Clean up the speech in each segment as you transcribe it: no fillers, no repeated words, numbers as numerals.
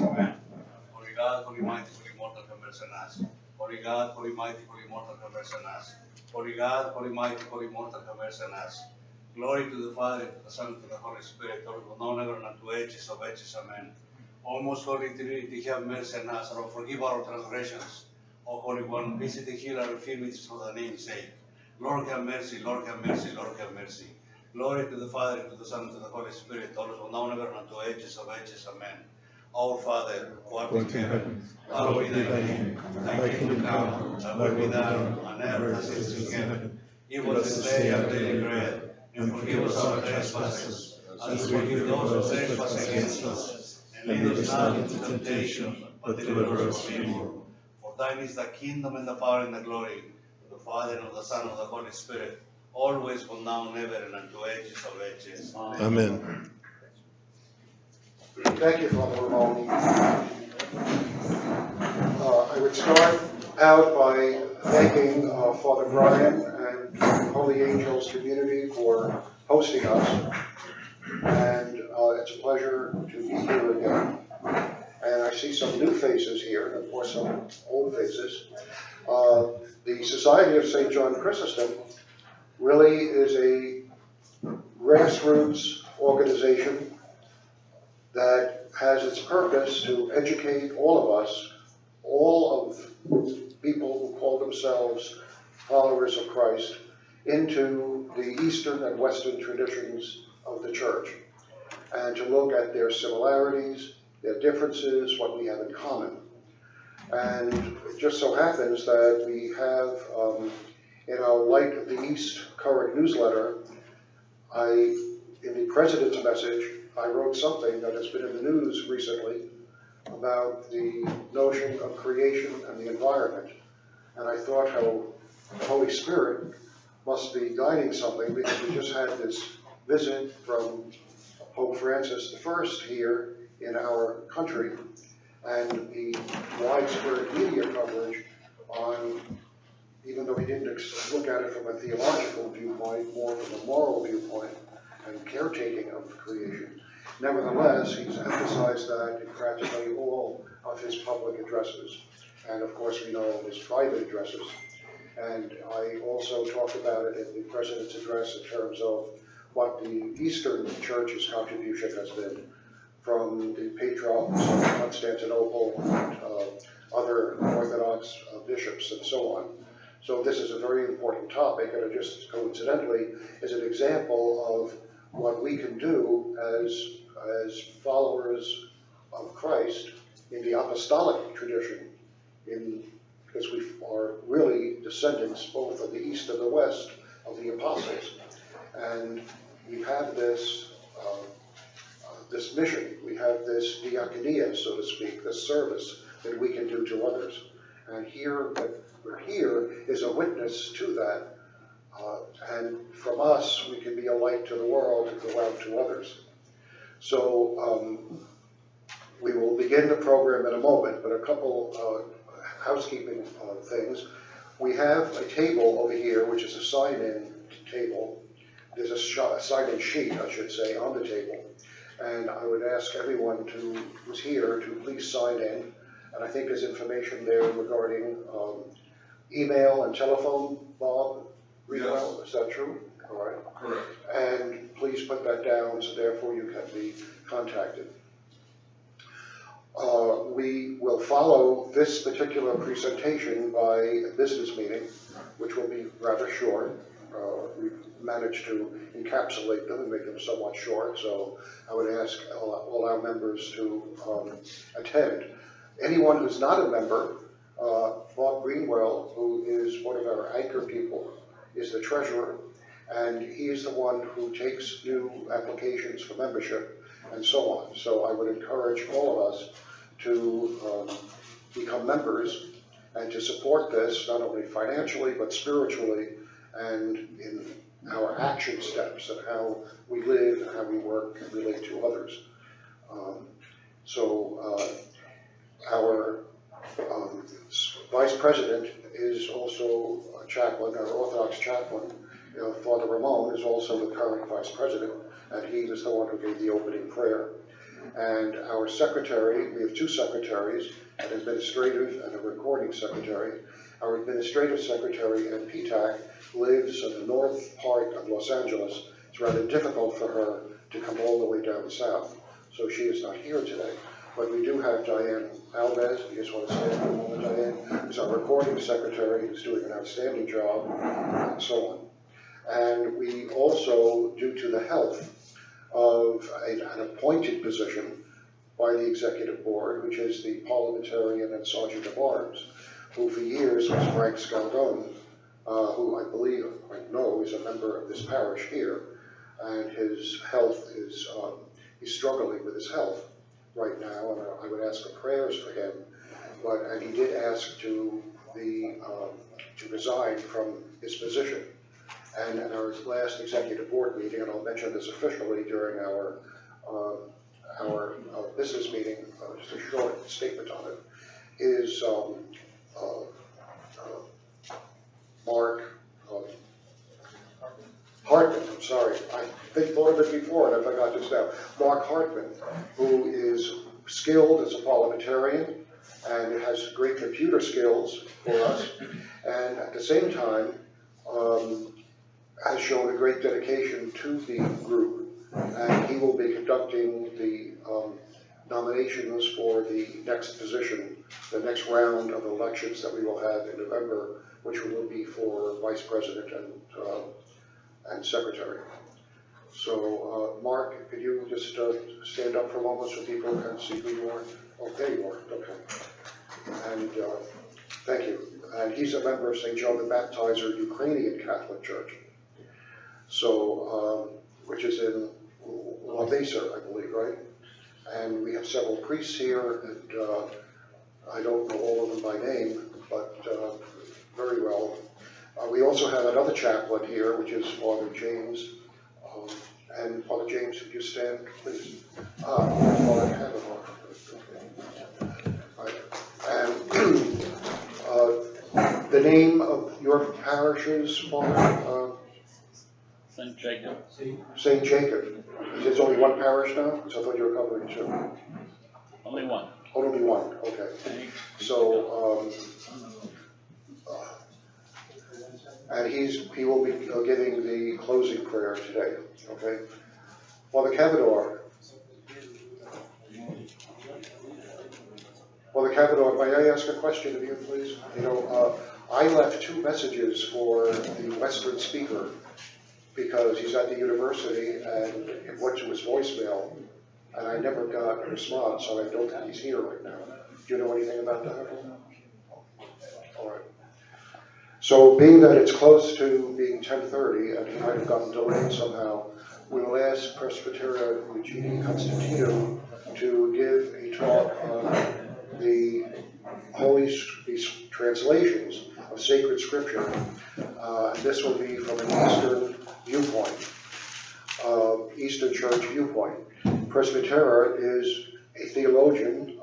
always. Amen. Holy God, Holy Mighty, Holy Immortal, have mercy on us. Holy God, Holy Mighty, Holy Immortal, have mercy on us. Holy God, Holy Mighty, Holy Immortal, have mercy on us. Glory to the Father, to the Son, and to the Holy Spirit, all will now never and unto ages of ages. Amen. O most Holy Trinity, have mercy on us, and forgive our transgressions. O Holy One, visit and heal our infirmities for the name's sake. Lord have mercy, Lord have mercy, Lord have mercy. Glory to the Father, to the Son, and to the Holy Spirit, always will now never and unto ages of ages. Amen. Our Father, who art in heaven, hallowed be thy name. Thy kingdom come, thy will be done on earth as it is in heaven. Give us this day our daily bread, and forgive us our trespasses, as we forgive those who trespass against us. And lead us not into temptation, but deliver us from evil. For thine is the kingdom, and the power, and the glory, of the Father, and of the Son, and of the Holy Spirit, always, from now, and ever, and unto ages of ages. Amen. Thank you, Father Ramon. I would start out by thanking Father Brian and Holy Angels community for hosting us. And it's a pleasure to be here again. And I see some new faces here, and of course some old faces. The Society of St. John Chrysostom really is a grassroots organization that has its purpose to educate all of us, all of people who call themselves followers of Christ, into the Eastern and Western traditions of the Church, and to look at their similarities, their differences, what we have in common. And it just so happens that we have, in our Light of the East current newsletter, in the President's message, I wrote something that has been in the news recently about the notion of creation and the environment. And I thought how the Holy Spirit must be guiding something, because we just had this visit from Pope Francis I here in our country, and the widespread media coverage on, even though he didn't look at it from a theological viewpoint, more from a moral viewpoint and caretaking of creation. Nevertheless, he's emphasized that in practically all of his public addresses, and of course we know his private addresses. And I also talked about it in the President's address in terms of what the Eastern Church's contribution has been, from the Patriarchs of Constantinople and other Orthodox bishops and so on. So this is a very important topic, and it just coincidentally is an example of what we can do as followers of Christ in the apostolic tradition, because we are really descendants both of the East and the West of the apostles. And we have this this mission, we have this diakonia, so to speak, this service that we can do to others. And here, that we're here is a witness to that. And from us, we can be a light to the world and go out to others. So we will begin the program in a moment, but a couple housekeeping things. We have a table over here, which is a sign-in table. There's a sign-in sheet, I should say, on the table. And I would ask everyone who's here to please sign in. And I think there's information there regarding email and telephone, Bob. Yes. Is that true? All right. Correct. And please put that down, so therefore you can be contacted. We will follow this particular presentation by a business meeting, which will be rather short. We've managed to encapsulate them and make them somewhat short, so I would ask all our members to attend. Anyone who's not a member, Bob Greenwell, who is one of our anchor people, is the treasurer, and he is the one who takes new applications for membership and so on. So I would encourage all of us to become members and to support this, not only financially, but spiritually, and in our action steps and how we live and how we work and relate to others. Our vice president is also a chaplain, our Orthodox chaplain. Father Ramon is also the current vice president, and he was the one who gave the opening prayer. And our secretary, we have two secretaries, an administrative and a recording secretary. Our administrative secretary at PTAC lives in the north part of Los Angeles. It's rather difficult for her to come all the way down south, so she is not here today. But we do have Diane Alves. You just want to stand for a moment, Diane, who's our recording secretary, who's doing an outstanding job, and so on. And we also, due to the health of an appointed position by the executive board, which is the parliamentarian and sergeant of arms, who for years was Frank Scaldone, who I believe, I know, is a member of this parish here, and his health is, he's struggling with his health right now, and I would ask for prayers for him. And he did ask to resign from his position. And in our last executive board meeting, and I'll mention this officially during our business meeting, just a short statement on it, is Mark Hartman, I'm sorry, I thought of it before and I forgot just now. Mark Hartman, who is skilled as a parliamentarian and has great computer skills for us, and at the same time has shown a great dedication to the group, and he will be conducting the nominations for the next position, the next round of elections that we will have in November, which will be for vice president and secretary. So, Mark, could you just stand up for a moment so people can see who you are? Oh, there you are, okay. And thank you. And he's a member of St. John the Baptizer Ukrainian Catholic Church. So, which is in La Mesa, I believe, right? And we have several priests here, and I don't know all of them by name, but very well. We also have another chaplain here, which is Father James. And Father James, could you stand, please? Father Kavanaugh. Okay. And the name of your parishes, Father? St. Jacob. St. Jacob. There's only one parish now? Because I thought you were covering two. Only one. Oh, only one, okay. So, and he will be giving the closing prayer today, okay? Father Kavanaugh. Father Kavanaugh, may I ask a question of you, please? You know, I left two messages for the Western speaker because he's at the university and it went to his voicemail and I never got a response, so I don't think he's here right now. Do you know anything about that? All right. So being that it's close to being 10:30 and he might have gotten delayed somehow, we will ask Presbyteria Eugenie Constantino to give a talk on the these translations of sacred scripture. This will be from an Eastern viewpoint, Eastern Church viewpoint. Presbyteria is a theologian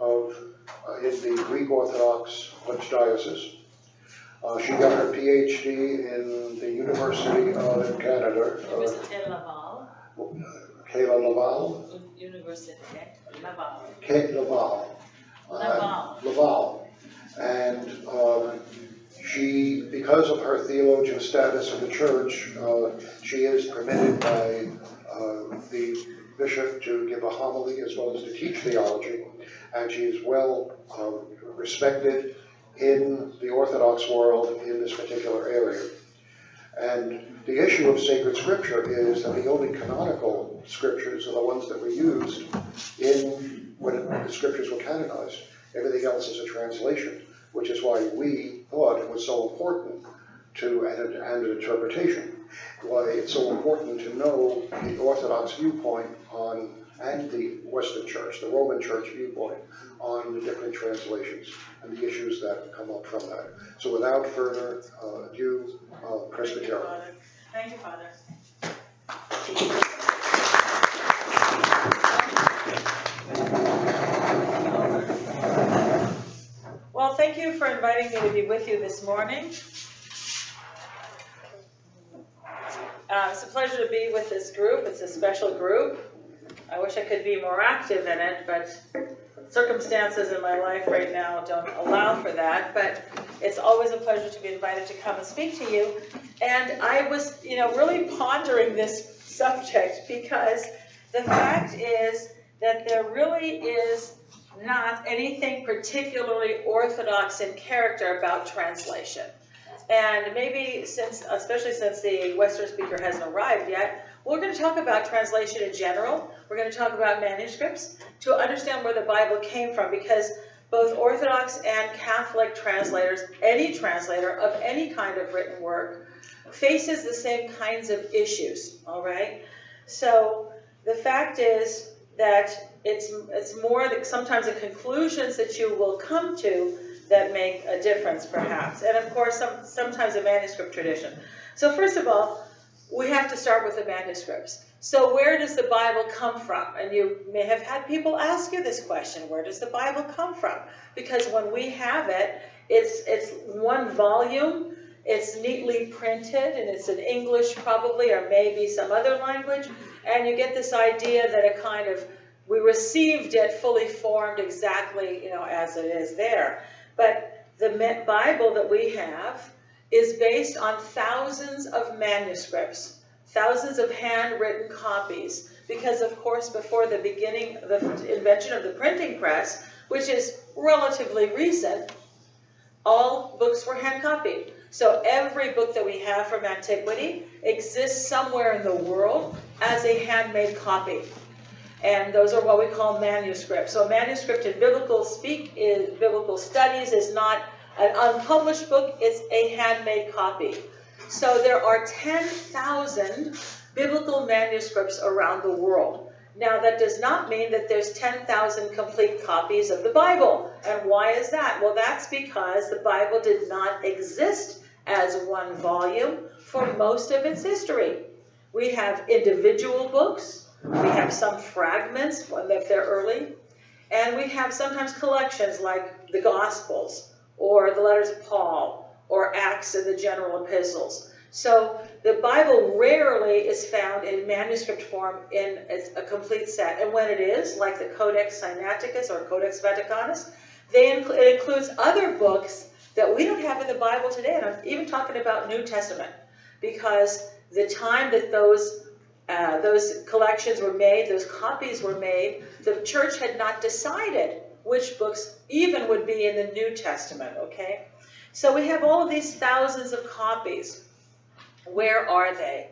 in the Greek Orthodox Archdiocese. She got her PhD in the University of Canada. Université Laval. Kayla Laval? Université Laval. Laval. Laval. Laval. And she, because of her theologian status in the church, she is permitted by the bishop to give a homily as well as to teach theology. And she is well respected in the Orthodox world in this particular area. And the issue of sacred scripture is that the only canonical scriptures are the ones that were used when the scriptures were canonized. Everything else is a translation, which is why we thought it was so important and an interpretation. Why it's so important to know the Orthodox viewpoint and the Western Church, the Roman Church viewpoint on the different translations and the issues that come up from that. So without further ado, Presbyterian. Thank you, Father. Well, thank you for inviting me to be with you this morning. It's a pleasure to be with this group. It's a special group. I wish I could be more active in it, but circumstances in my life right now don't allow for that. But it's always a pleasure to be invited to come and speak to you. And I was, really pondering this subject because the fact is that there really is not anything particularly orthodox in character about translation. And maybe especially since the Western speaker hasn't arrived yet, we're going to talk about translation in general. We're going to talk about manuscripts to understand where the Bible came from, because both Orthodox and Catholic translators, any translator of any kind of written work, faces the same kinds of issues, all right? So the fact is that it's more that sometimes the conclusions that you will come to that make a difference, perhaps. And of course, sometimes a manuscript tradition. So first of all, we have to start with the manuscripts. So where does the Bible come from? And you may have had people ask you this question, where does the Bible come from? Because when we have it, it's one volume, it's neatly printed, and it's in English probably, or maybe some other language, and you get this idea that we received it fully formed exactly, as it is there. But the Bible that we have is based on thousands of manuscripts, thousands of handwritten copies, because of course before the invention of the printing press, which is relatively recent, all books were hand copied. So every book that we have from antiquity exists somewhere in the world as a handmade copy. And those are what we call manuscripts. So a manuscript in biblical studies is not an unpublished book, it's a handmade copy. So there are 10,000 biblical manuscripts around the world. Now that does not mean that there's 10,000 complete copies of the Bible. And why is that? Well, that's because the Bible did not exist as one volume for most of its history. We have individual books. We have some fragments if they're early, and we have sometimes collections like the Gospels or the letters of Paul or Acts and the general epistles. So the Bible rarely is found in manuscript form in a complete set, and when it is, like the Codex Sinaiticus or Codex Vaticanus, it includes other books that we don't have in the Bible today, and I'm even talking about New Testament, because the time that those collections were made, those copies were made, the church had not decided which books even would be in the New Testament, okay? So we have all of these thousands of copies. Where are they?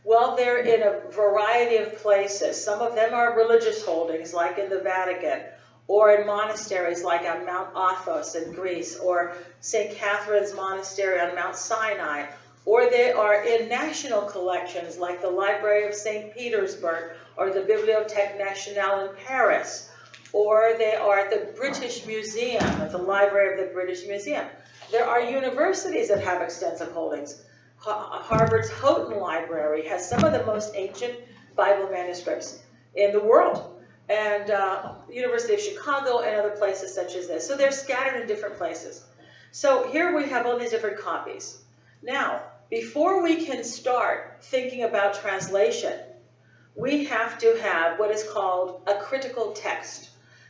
Well, they're in a variety of places. Some of them are religious holdings, like in the Vatican, or in monasteries like on Mount Athos in Greece, or St. Catherine's Monastery on Mount Sinai, or they are in national collections like the Library of St. Petersburg or the Bibliothèque Nationale in Paris, or they are at the British Museum, at the Library of the British Museum. There are universities that have extensive holdings. Harvard's Houghton Library has some of the most ancient Bible manuscripts in the world, and University of Chicago and other places such as this. So they're scattered in different places. So here we have all these different copies. Now, before we can start thinking about translation, we have to have what is called a critical text.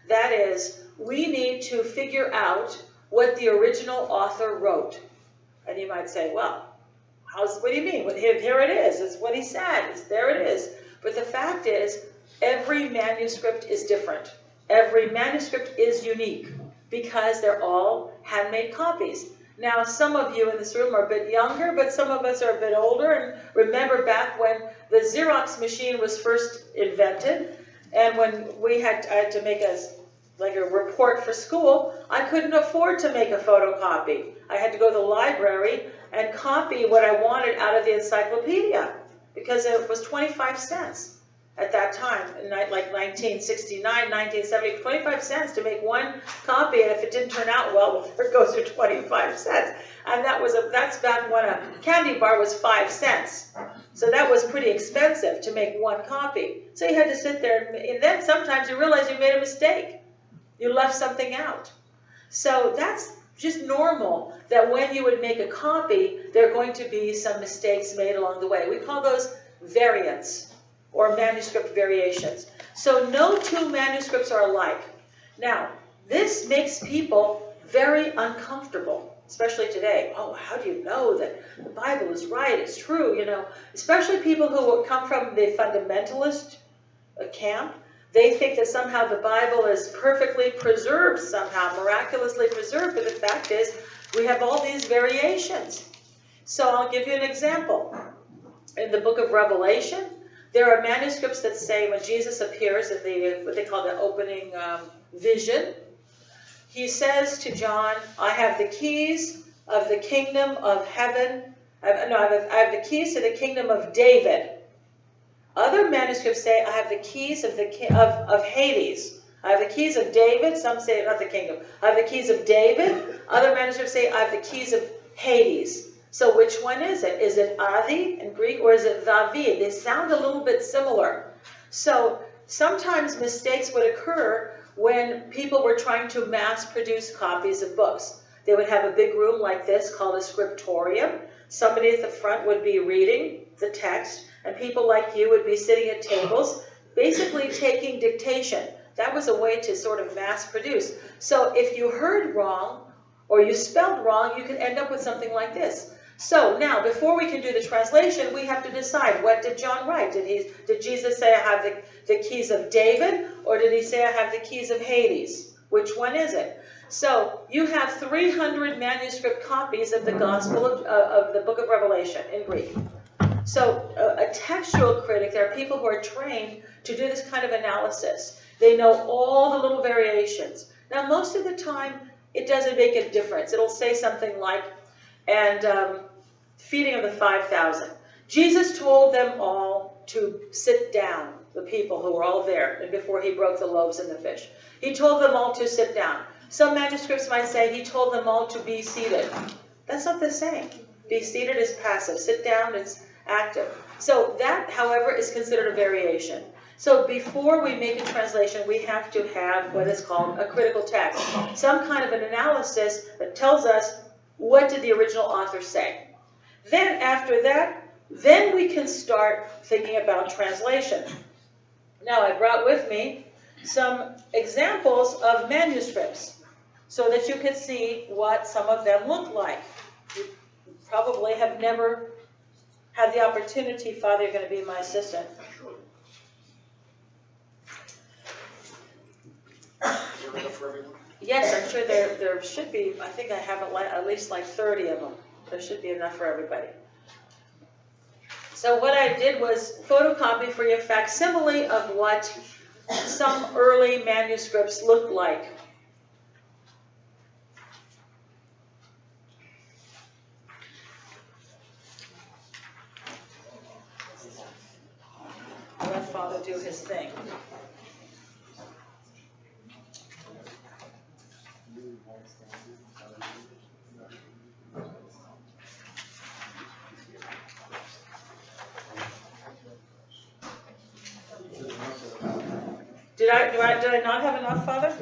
That is, we need to figure out what the original author wrote. And you might say, well, what do you mean? Here it is. It's what he said. There it is. But the fact is, every manuscript is different. Every manuscript is unique because they're all handmade copies. Now, some of you in this room are a bit younger, but some of us are a bit older. And remember back when the Xerox machine was first invented, and when I had to make a report for school, I couldn't afford to make a photocopy. I had to go to the library and copy what I wanted out of the encyclopedia, because it was 25 cents at that time, in like 1969, 1970, 25 cents to make one copy, and if it didn't turn out well, there goes your 25 cents. And that's back when a candy bar was 5 cents. So that was pretty expensive to make one copy. So you had to sit there, and then sometimes you realize you made a mistake. You left something out. So that's just normal, that when you would make a copy, there are going to be some mistakes made along the way. We call those variants. or manuscript variations. So no two manuscripts are alike. Now, this makes people very uncomfortable, especially today. Oh, how do you know that the Bible is right, it's true, you know? Especially people who come from the fundamentalist camp. They think that somehow the Bible is perfectly preserved somehow, miraculously preserved, but the fact is we have all these variations. So I'll give you an example. In the book of Revelation, there are manuscripts that say when Jesus appears in the what they call the opening vision, he says to John, I have the keys of the kingdom of heaven. I have the keys to the kingdom of David. Other manuscripts say I have the keys of Hades. I have the keys of David. Some say not the kingdom. I have the keys of David. Other manuscripts say I have the keys of Hades. So which one is it? Is it Avi in Greek or is it Vavi? They sound a little bit similar. So sometimes mistakes would occur when people were trying to mass produce copies of books. They would have a big room like this called a scriptorium. Somebody at the front would be reading the text, and people like you would be sitting at tables, basically taking dictation. That was a way to sort of mass produce. So if you heard wrong or you spelled wrong, you could end up with something like this. So now, before we can do the translation, we have to decide, what did John write? Did Jesus say I have the keys of David, or did he say I have the keys of Hades? Which one is it? So you have 300 manuscript copies of the Gospel of the book of Revelation in Greek. So a textual critic, there are people who are trained to do this kind of analysis. They know all the little variations. Now, most of the time, it doesn't make a difference. It'll say something like, and feeding of the 5,000. Jesus told them all to sit down, the people who were all there, and before he broke the loaves and the fish. He told them all to sit down. Some manuscripts might say he told them all to be seated. That's not the same. Be seated is passive. Sit down is active. So that, however, is considered a variation. So before we make a translation, we have to have what is called a critical text, some kind of an analysis that tells us what did the original author say. Then after that, then we can start thinking about translation. Now I brought with me some examples of manuscripts so that you could see what some of them look like. You probably have never had the opportunity. Father, you're going to be my assistant. Yes, I'm sure there should be. I think I have at least like 30 of them. There should be enough for everybody. So what I did was photocopy for you a facsimile of what some early manuscripts looked like. I'll let Father do his thing. Did I not have enough, Father?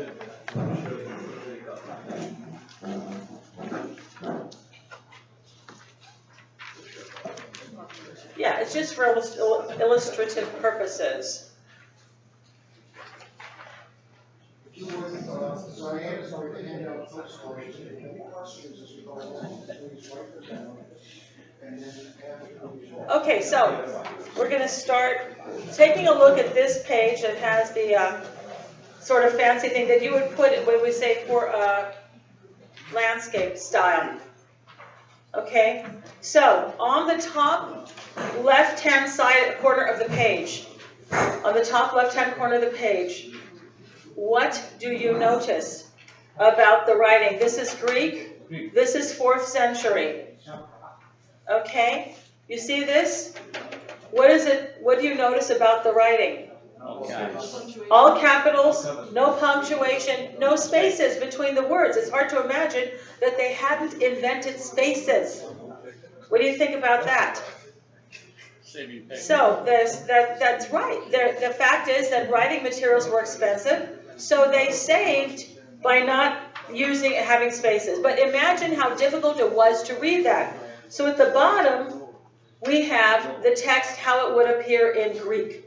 Yeah, it's just for illustrative purposes. If you would, Diane is going to hand out postcards. If you have any questions as we go along, please write them down. And then after. Okay, so we're going to start taking a look at this page that has the sort of fancy thing that you would put it when we say for landscape style. Okay, so on the top left-hand side corner of the page, on the top left-hand corner of the page, what do you notice about the writing? This is Greek. This is 4th century. Okay, you see this? What is it? What do you notice about the writing? All capitals, no punctuation, no spaces between the words. It's hard to imagine that they hadn't invented spaces. What do you think about that? So that's right. The fact is that writing materials were expensive, so they saved by not having spaces. But imagine how difficult it was to read that. So at the bottom, we have the text, how it would appear in Greek.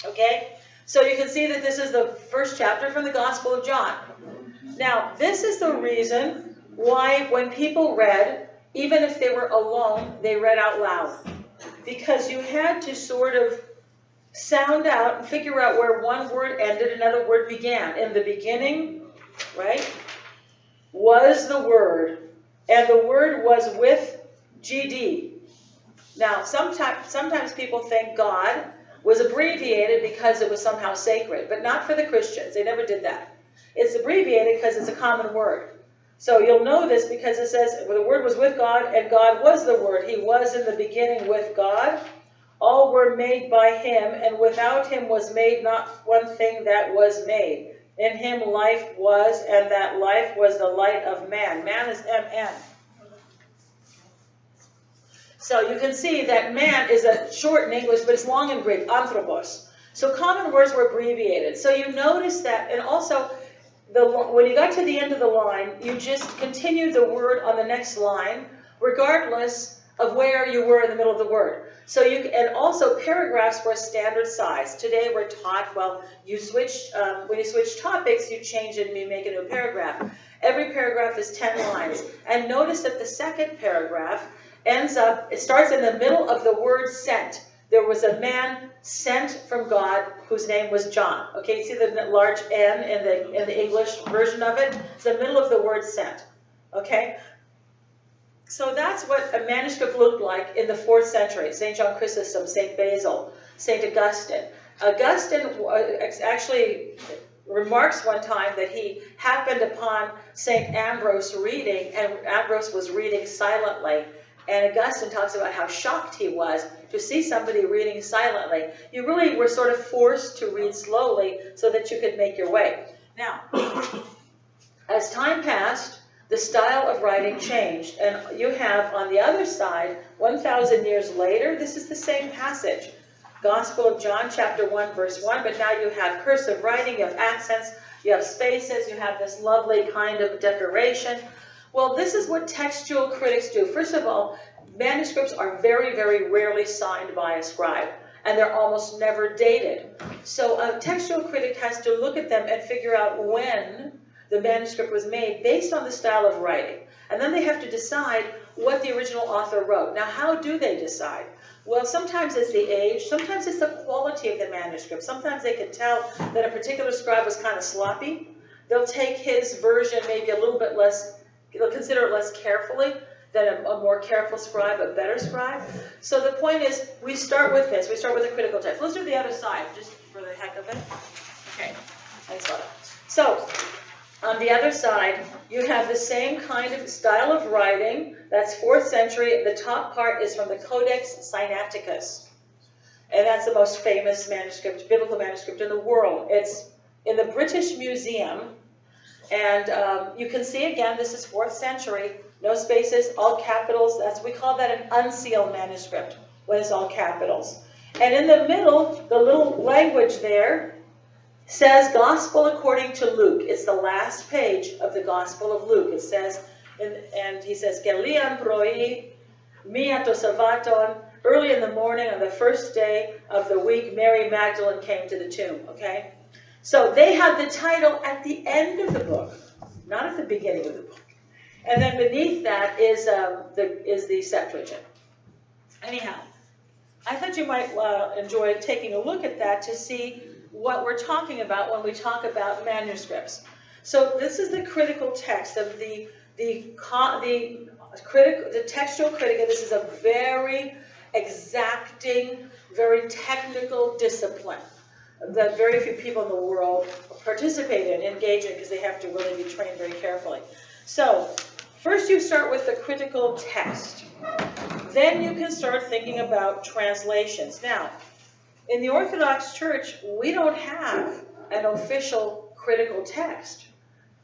Okay? So you can see that this is the first chapter from the Gospel of John. Now, this is the reason why when people read, even if they were alone, they read out loud. Because you had to sort of sound out and figure out where one word ended, another word began. In the beginning, right, was the Word, and the Word was with GD. Now, sometimes people think God was abbreviated because it was somehow sacred, but not for the Christians. They never did that. It's abbreviated because it's a common word. So you'll know this because it says, well, the Word was with God, and God was the Word. He was in the beginning with God. All were made by him, and without him was made not one thing that was made. In him life was, and that life was the light of man. Man is M-N. So you can see that man is a short in English, but it's long in Greek, anthropos. So common words were abbreviated. So you notice that, and also, when you got to the end of the line, you just continued the word on the next line, regardless of where you were in the middle of the word. So and also paragraphs were standard size. Today we're taught, well, you switch, when you switch topics, you change it and you make a new paragraph. Every paragraph is 10 lines. And notice that the second paragraph it starts in the middle of the word sent. There was a man sent from God whose name was John. Okay, you see the large N in the English version of it? It's the middle of the word sent. Okay? So that's what a manuscript looked like in the 4th century. St. John Chrysostom, St. Basil, St. Augustine. Augustine actually remarks one time that he happened upon St. Ambrose reading, and Ambrose was reading silently. And Augustine talks about how shocked he was to see somebody reading silently. You really were sort of forced to read slowly so that you could make your way. Now, as time passed, the style of writing changed. And you have on the other side, 1,000 years later, this is the same passage. Gospel of John, chapter 1, verse 1, but now you have cursive writing, you have accents, you have spaces, you have this lovely kind of decoration. Well, this is what textual critics do. First of all, manuscripts are very, very rarely signed by a scribe, and they're almost never dated. So a textual critic has to look at them and figure out when the manuscript was made based on the style of writing. And then they have to decide what the original author wrote. Now, how do they decide? Well, sometimes it's the age, sometimes it's the quality of the manuscript. Sometimes they can tell that a particular scribe was kind of sloppy. They'll take his version maybe a little bit less, they'll consider it less carefully than a more careful scribe, a better scribe. So the point is, we start with this. We start with a critical text. Let's do the other side, just for the heck of it. Okay, thanks a lot. So, on the other side, you have the same kind of style of writing. That's 4th century. The top part is from the Codex Sinaiticus. And that's the most famous manuscript, biblical manuscript in the world. It's in the British Museum. And you can see, again, this is 4th century. No spaces, all capitals. We call that an unsealed manuscript, when it's all capitals. And in the middle, the little language there says Gospel according to Luke. It's the last page of the Gospel of Luke. It says, and he says, Gelian proi, mia to Savaton, early in the morning on the first day of the week, Mary Magdalene came to the tomb, okay? So they have the title at the end of the book, not at the beginning of the book. And then beneath that is the Septuagint. Anyhow, I thought you might enjoy taking a look at that to see what we're talking about when we talk about manuscripts. So this is the critical text of the textual critic, and this is a very exacting, very technical discipline that very few people in the world participate in, engage in, because they have to really be trained very carefully. So first you start with the critical text. Then you can start thinking about translations. Now, in the Orthodox Church, we don't have an official critical text.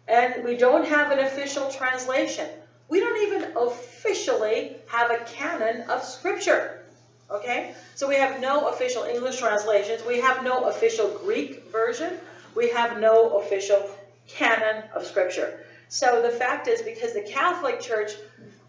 And we don't have an official translation. We don't even officially have a canon of Scripture. Okay? So we have no official English translations. We have no official Greek version. We have no official canon of Scripture. So the fact is, because the Catholic Church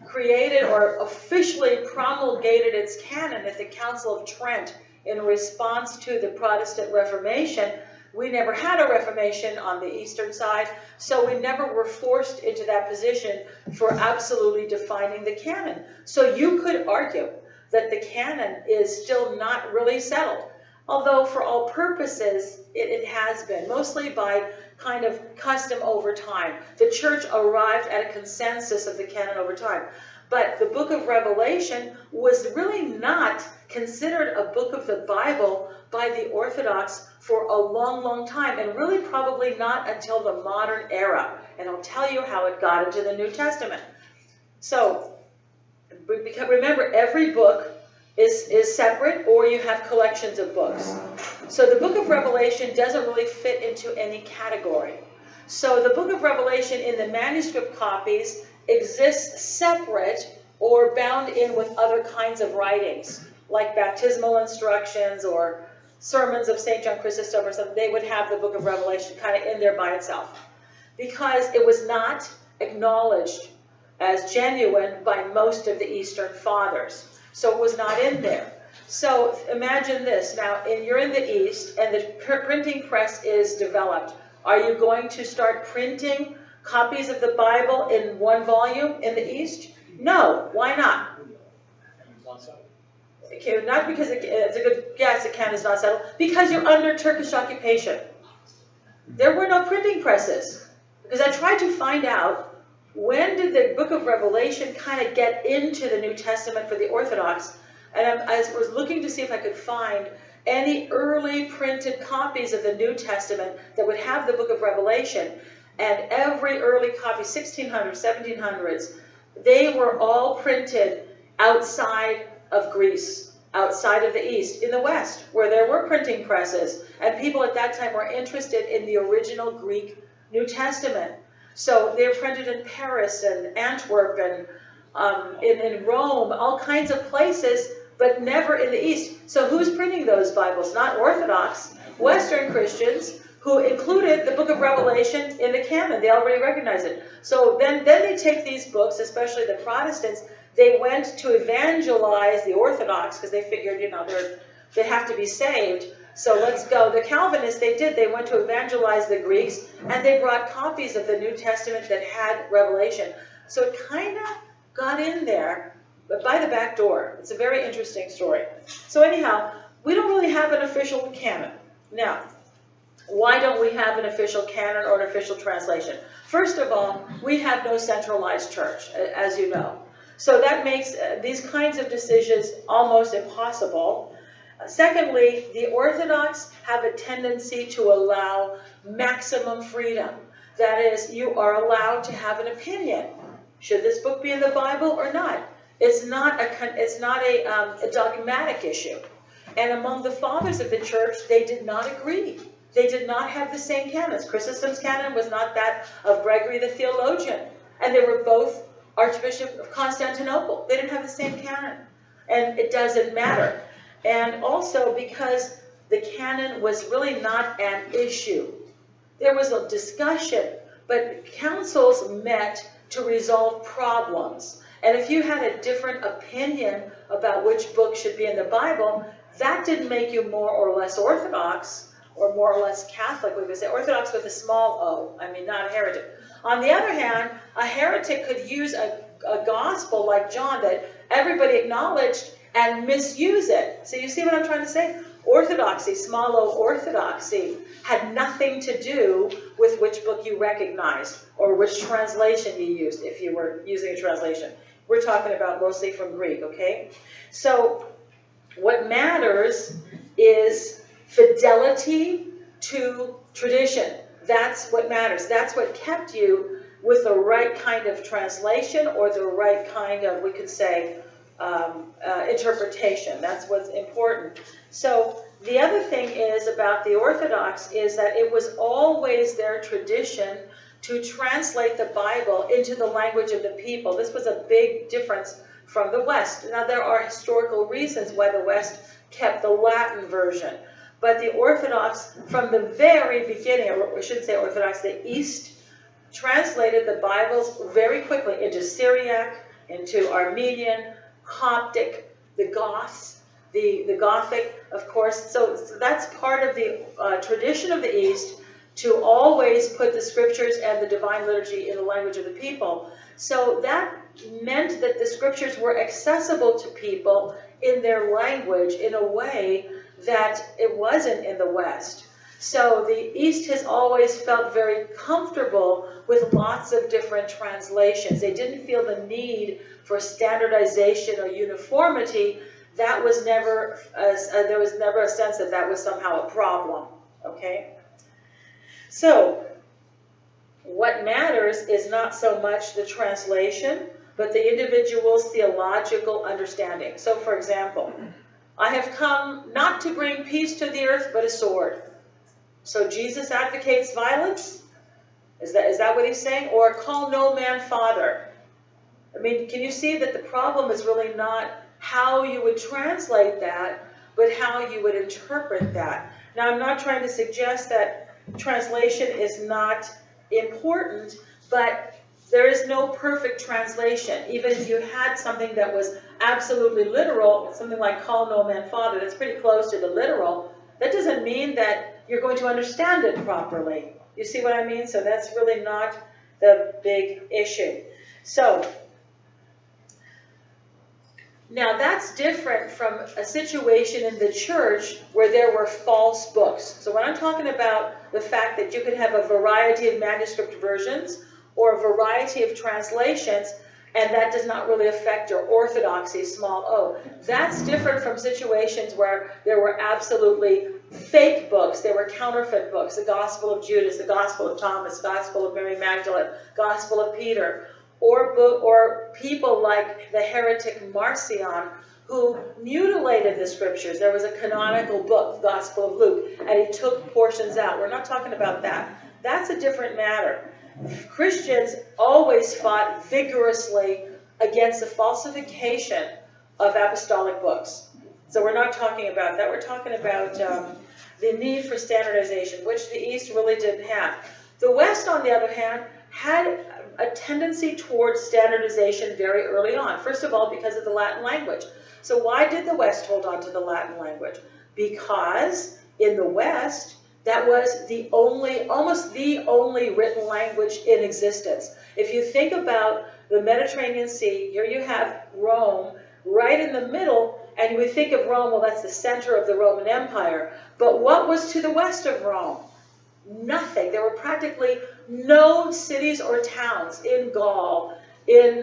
created or officially promulgated its canon at the Council of Trent in response to the Protestant Reformation. We never had a Reformation on the eastern side, so we never were forced into that position for absolutely defining the canon. So you could argue that the canon is still not really settled, although for all purposes it has been, mostly by kind of custom over time. The church arrived at a consensus of the canon over time. But the book of Revelation was really not considered a book of the Bible by the Orthodox for a long, long time, and really probably not until the modern era. And I'll tell you how it got into the New Testament. So, remember, every book is separate, or you have collections of books. So the book of Revelation doesn't really fit into any category. So the book of Revelation in the manuscript copies exists separate or bound in with other kinds of writings, like baptismal instructions or sermons of St. John Chrysostom or something. They would have the book of Revelation kind of in there by itself, because it was not acknowledged as genuine by most of the Eastern Fathers. So it was not in there. So imagine this. Now, you're in the East, and the printing press is developed. Are you going to start printing copies of the Bible in one volume in the East? No. Why not? Okay, not because it's a good guess, the canon is not settled. Because you're under Turkish occupation. There were no printing presses. Because I tried to find out, when did the book of Revelation kind of get into the New Testament for the Orthodox? And I was looking to see if I could find any early printed copies of the New Testament that would have the book of Revelation. And every early copy, 1600s, 1700s, they were all printed outside of Greece, outside of the East, in the West, where there were printing presses. And people at that time were interested in the original Greek New Testament. So they were printed in Paris and Antwerp and in Rome, all kinds of places, but never in the East. So who's printing those Bibles? Not Orthodox, Western Christians, who included the book of Revelation in the canon. They already recognize it. So then they take these books, especially the Protestants, they went to evangelize the Orthodox, because they figured, they have to be saved. So let's go. The Calvinists, they went to evangelize the Greeks, and they brought copies of the New Testament that had Revelation. So it kind of got in there, but by the back door. It's a very interesting story. So anyhow, we don't really have an official canon. Now, why don't we have an official canon or an official translation? First of all, we have no centralized church, as you know. So that makes these kinds of decisions almost impossible. Secondly, the Orthodox have a tendency to allow maximum freedom. That is, you are allowed to have an opinion. Should this book be in the Bible or not? It's not a dogmatic issue. And among the fathers of the church, they did not agree. They did not have the same canons. Chrysostom's canon was not that of Gregory the theologian. And they were both Archbishop of Constantinople. They didn't have the same canon. And it doesn't matter. And also because the canon was really not an issue. There was a discussion, but councils met to resolve problems. And if you had a different opinion about which book should be in the Bible, that didn't make you more or less Orthodox or more or less Catholic. We would say Orthodox with a small o, not a heretic. On the other hand, a heretic could use a gospel like John that everybody acknowledged and misuse it. So you see what I'm trying to say? Orthodoxy, small o orthodoxy, had nothing to do with which book you recognized or which translation you used if you were using a translation. We're talking about mostly from Greek, okay? So what matters is fidelity to tradition. That's what matters. That's what kept you with the right kind of translation or the right kind of, we could say, interpretation. That's what's important. So the other thing is about the Orthodox is that it was always their tradition to translate the Bible into the language of the people. This was a big difference from the West. Now there are historical reasons why the West kept the Latin version, but the Orthodox from the very beginning, or we shouldn't say Orthodox, the East translated the Bibles very quickly into Syriac, into Armenian, Coptic, the Goths, the Gothic, of course. So that's part of the tradition of the East, to always put the scriptures and the divine liturgy in the language of the people. So that meant that the scriptures were accessible to people in their language in a way that it wasn't in the West. So the East has always felt very comfortable with lots of different translations. They didn't feel the need for standardization or uniformity. That was never, there was never a sense that that was somehow a problem, okay? So what matters is not so much the translation, but the individual's theological understanding. So for example, I have come not to bring peace to the earth, but a sword. So Jesus advocates violence? Is that what he's saying? Or call no man father. I mean, can you see that the problem is really not how you would translate that, but how you would interpret that? Now, I'm not trying to suggest that translation is not important, but there is no perfect translation. Even if you had something that was absolutely literal, something like call no man father, that's pretty close to the literal, that doesn't mean that you're going to understand it properly. You see what I mean? So that's really not the big issue. So now that's different from a situation in the church where there were false books. So when I'm talking about the fact that you could have a variety of manuscript versions or a variety of translations, and that does not really affect your orthodoxy, small o, that's different from situations where there were absolutely fake books, there were counterfeit books, the Gospel of Judas, the Gospel of Thomas, the Gospel of Mary Magdalene, Gospel of Peter, or people like the heretic Marcion, who mutilated the scriptures. There was a canonical book, the Gospel of Luke, and he took portions out. We're not talking about that. That's a different matter. Christians always fought vigorously against the falsification of apostolic books. So we're not talking about that. We're talking about the need for standardization, which the East really didn't have. The West, on the other hand, had a tendency towards standardization very early on. First of all, because of the Latin language. So why did the West hold on to the Latin language? Because in the West, that was the only, almost the only written language in existence. If you think about the Mediterranean Sea, here you have Rome right in the middle, and you would think of Rome, well, that's the center of the Roman Empire. But what was to the west of Rome? Nothing. There were practically no cities or towns in Gaul, in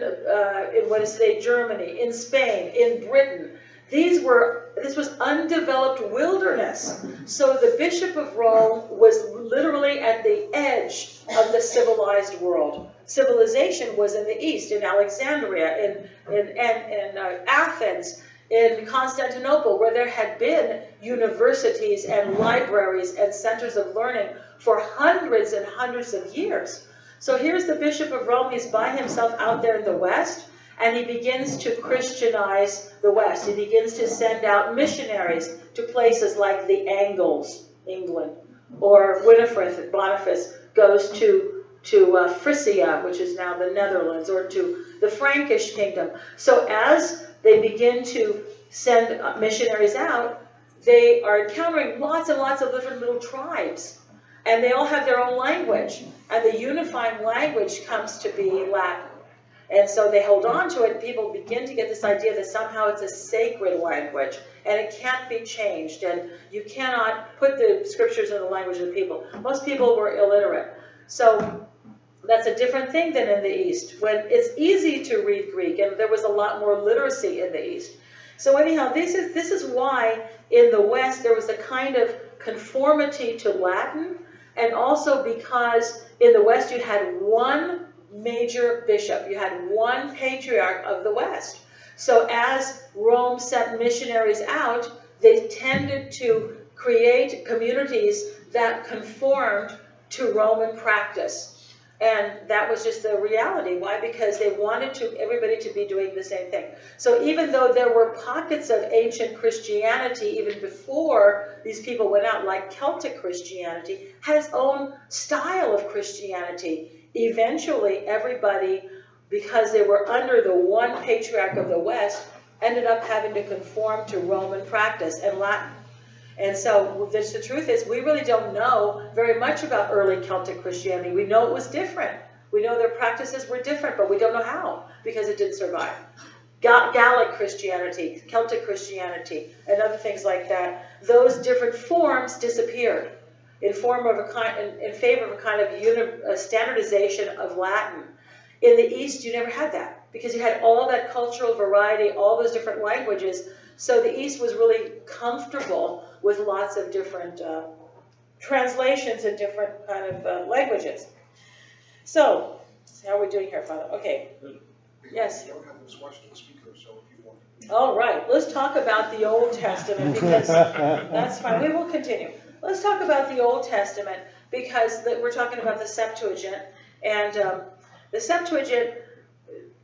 what is today Germany, in Spain, in Britain. This was undeveloped wilderness. So the Bishop of Rome was literally at the edge of the civilized world. Civilization was in the East, in Alexandria, in Athens, in Constantinople, where there had been universities and libraries and centers of learning for hundreds and hundreds of years. So here's the Bishop of Rome. He's by himself out there in the West, and he begins to Christianize the West. He begins to send out missionaries to places like the Angles, England, or Winifred Boniface goes to Frisia, which is now the Netherlands, or to the Frankish kingdom. So as they begin to send missionaries out, they are encountering lots and lots of different little tribes, and they all have their own language, and the unifying language comes to be Latin. And so they hold on to it, and people begin to get this idea that somehow it's a sacred language, and it can't be changed, and you cannot put the scriptures in the language of the people. Most people were illiterate. So that's a different thing than in the East, when it's easy to read Greek, and there was a lot more literacy in the East. So anyhow, this is why in the West there was a kind of conformity to Latin, and also because in the West you had one major bishop, you had one patriarch of the West. So as Rome sent missionaries out, they tended to create communities that conformed to Roman practice. And that was just the reality. Why? Because they wanted everybody to be doing the same thing. So even though there were pockets of ancient Christianity even before these people went out, like Celtic Christianity, had its own style of Christianity. Eventually, everybody, because they were under the one patriarch of the West, ended up having to conform to Roman practice and Latin. And so the truth is, we really don't know very much about early Celtic Christianity. We know it was different. We know their practices were different, but we don't know how, because it didn't survive. Gallic Christianity, Celtic Christianity, and other things like that, those different forms disappeared in favor of a kind of standardization of Latin. In the East, you never had that, because you had all that cultural variety, all those different languages. So the East was really comfortable with lots of different translations and different kind of languages. So, how are we doing here, Father? Okay. Yes. You don't have to switch to the speaker, so if you want. All right. Let's talk about the Old Testament, because that's fine. We will continue. Let's talk about the Old Testament, because we're talking about the Septuagint, and the Septuagint.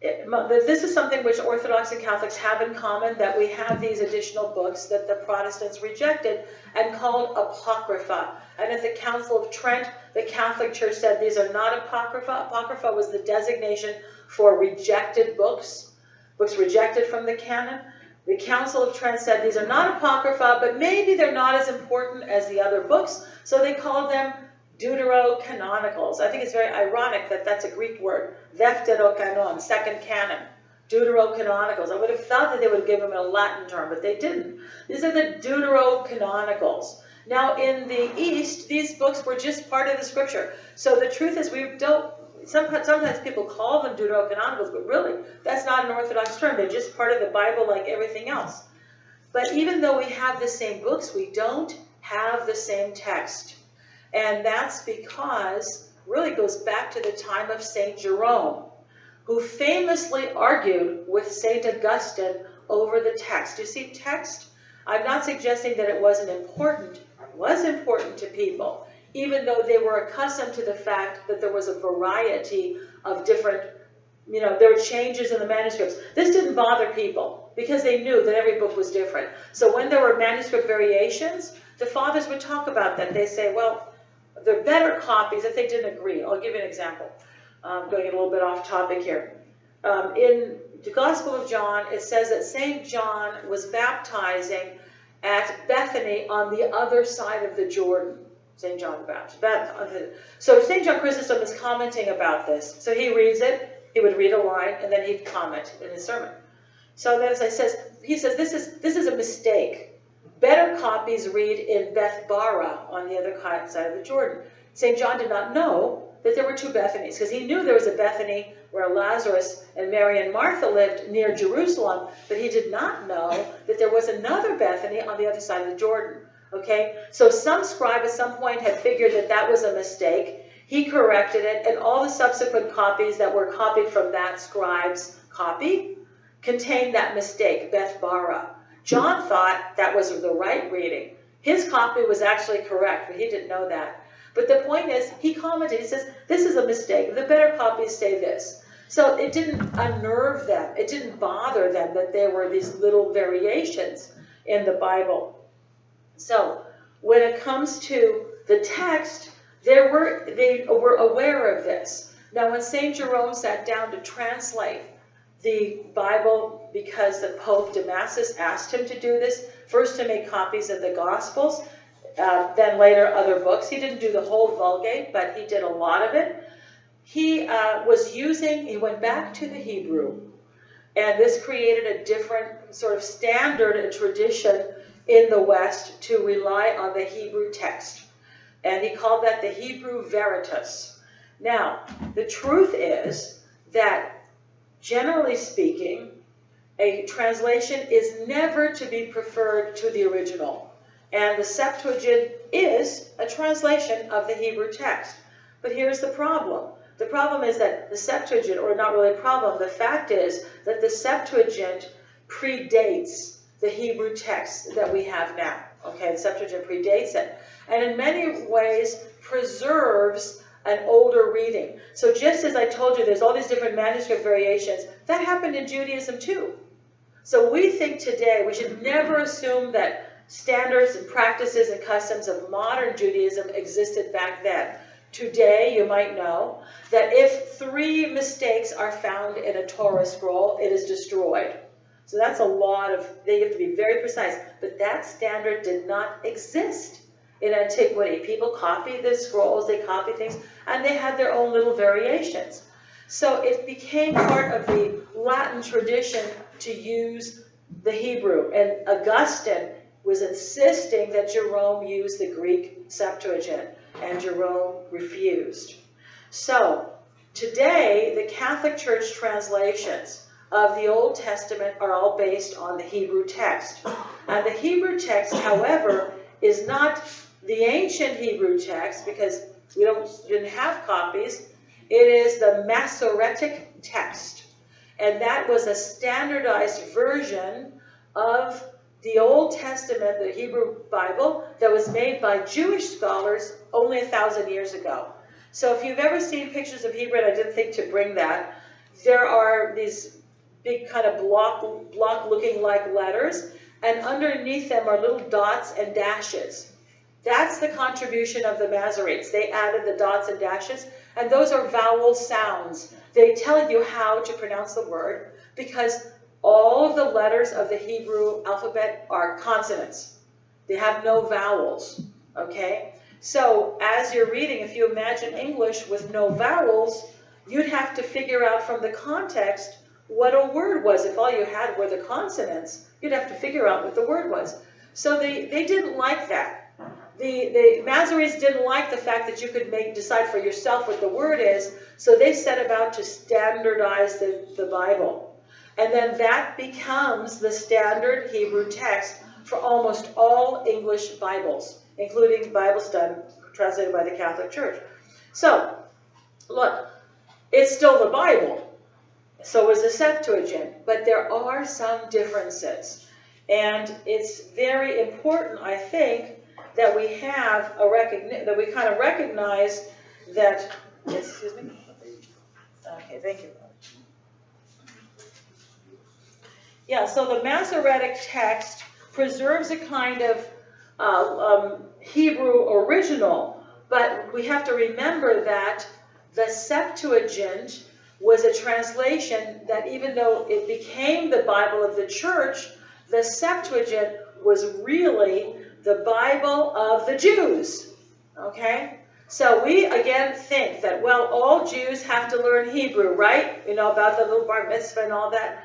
This is something which Orthodox and Catholics have in common, that we have these additional books that the Protestants rejected and called Apocrypha. And at the Council of Trent, the Catholic Church said these are not Apocrypha. Apocrypha was the designation for rejected books, books rejected from the canon. The Council of Trent said these are not Apocrypha, but maybe they're not as important as the other books, so they called them Deuterocanonicals. I think it's very ironic that that's a Greek word, Deuterocanon, second canon, Deuterocanonicals. I would have thought that they would give them a Latin term, but they didn't. These are the Deuterocanonicals. Now, in the East, these books were just part of the Scripture. So the truth is, we don't. Sometimes people call them Deuterocanonicals, but really, that's not an Orthodox term. They're just part of the Bible, like everything else. But even though we have the same books, we don't have the same text. And that's because, really goes back to the time of St. Jerome, who famously argued with St. Augustine over the text. You see, text, I'm not suggesting that it wasn't important. It was important to people, even though they were accustomed to the fact that there was a variety of different, there were changes in the manuscripts. This didn't bother people, because they knew that every book was different. So when there were manuscript variations, the fathers would talk about that. They say, well, they're better copies if they didn't agree. I'll give you an example. Going a little bit off topic here. In the Gospel of John, it says that St. John was baptizing at Bethany on the other side of the Jordan. St. John the Baptist. So St. John Chrysostom is commenting about this. So he reads it, he would read a line, and then he'd comment in his sermon. So then he says, this is a mistake. Better copies read in Bethbara on the other side of the Jordan. St. John did not know that there were two Bethanies, because he knew there was a Bethany where Lazarus and Mary and Martha lived near Jerusalem, but he did not know that there was another Bethany on the other side of the Jordan. Okay, so some scribe at some point had figured that that was a mistake. He corrected it, and all the subsequent copies that were copied from that scribe's copy contained that mistake, Bethbara. John thought that was the right reading. His copy was actually correct, but he didn't know that. But the point is, he commented, he says, this is a mistake. The better copies say this. So it didn't unnerve them. It didn't bother them that there were these little variations in the Bible. So when it comes to the text, they were aware of this. Now, when St. Jerome sat down to translate the Bible, because the Pope Damasus asked him to do this, first to make copies of the Gospels, then later other books. He didn't do the whole Vulgate, but he did a lot of it. He went back to the Hebrew, and this created a different sort of standard and tradition in the West to rely on the Hebrew text. And he called that the Hebrew Veritas. Now, the truth is that, generally speaking, a translation is never to be preferred to the original. And the Septuagint is a translation of the Hebrew text. But here's the problem. The problem is that the Septuagint, or not really a problem, the fact is that the Septuagint predates the Hebrew text that we have now. Okay, the Septuagint predates it. And in many ways preserves an older reading. So just as I told you, there's all these different manuscript variations, that happened in Judaism too. So we think today, we should never assume that standards and practices and customs of modern Judaism existed back then. Today, you might know that if 3 mistakes are found in a Torah scroll, it is destroyed. So that's a lot of, they have to be very precise. But that standard did not exist in antiquity. People copied the scrolls, they copied things, and they had their own little variations. So it became part of the Latin tradition to use the Hebrew. And Augustine was insisting that Jerome use the Greek Septuagint, and Jerome refused. So today, the Catholic Church translations of the Old Testament are all based on the Hebrew text. And the Hebrew text, however, is not the ancient Hebrew text, because we didn't have copies. It is the Masoretic text. And that was a standardized version of the Old Testament, the Hebrew Bible, that was made by Jewish scholars only 1,000 years ago. So if you've ever seen pictures of Hebrew, and I didn't think to bring that, there are these big kind of block looking like letters, and underneath them are little dots and dashes. That's the contribution of the Masoretes. They added the dots and dashes, and those are vowel sounds. They tell you how to pronounce the word, because all of the letters of the Hebrew alphabet are consonants. They have no vowels, okay? So as you're reading, if you imagine English with no vowels, you'd have to figure out from the context what a word was. If all you had were the consonants, you'd have to figure out what the word was. So they didn't like that. The Masoretes didn't like the fact that you could decide for yourself what the word is, so they set about to standardize the Bible. And then that becomes the standard Hebrew text for almost all English Bibles, including Bibles translated by the Catholic Church. So, look, it's still the Bible. So is the Septuagint, but there are some differences. And it's very important, I think, that we have that we kind of recognize that, excuse me? Okay, thank you. Yeah, so the Masoretic text preserves a kind of Hebrew original, but we have to remember that the Septuagint was a translation that, even though it became the Bible of the church, the Septuagint was really the Bible of the Jews, okay? So we, again, think that, well, all Jews have to learn Hebrew, right? You know, about the little bar mitzvah and all that.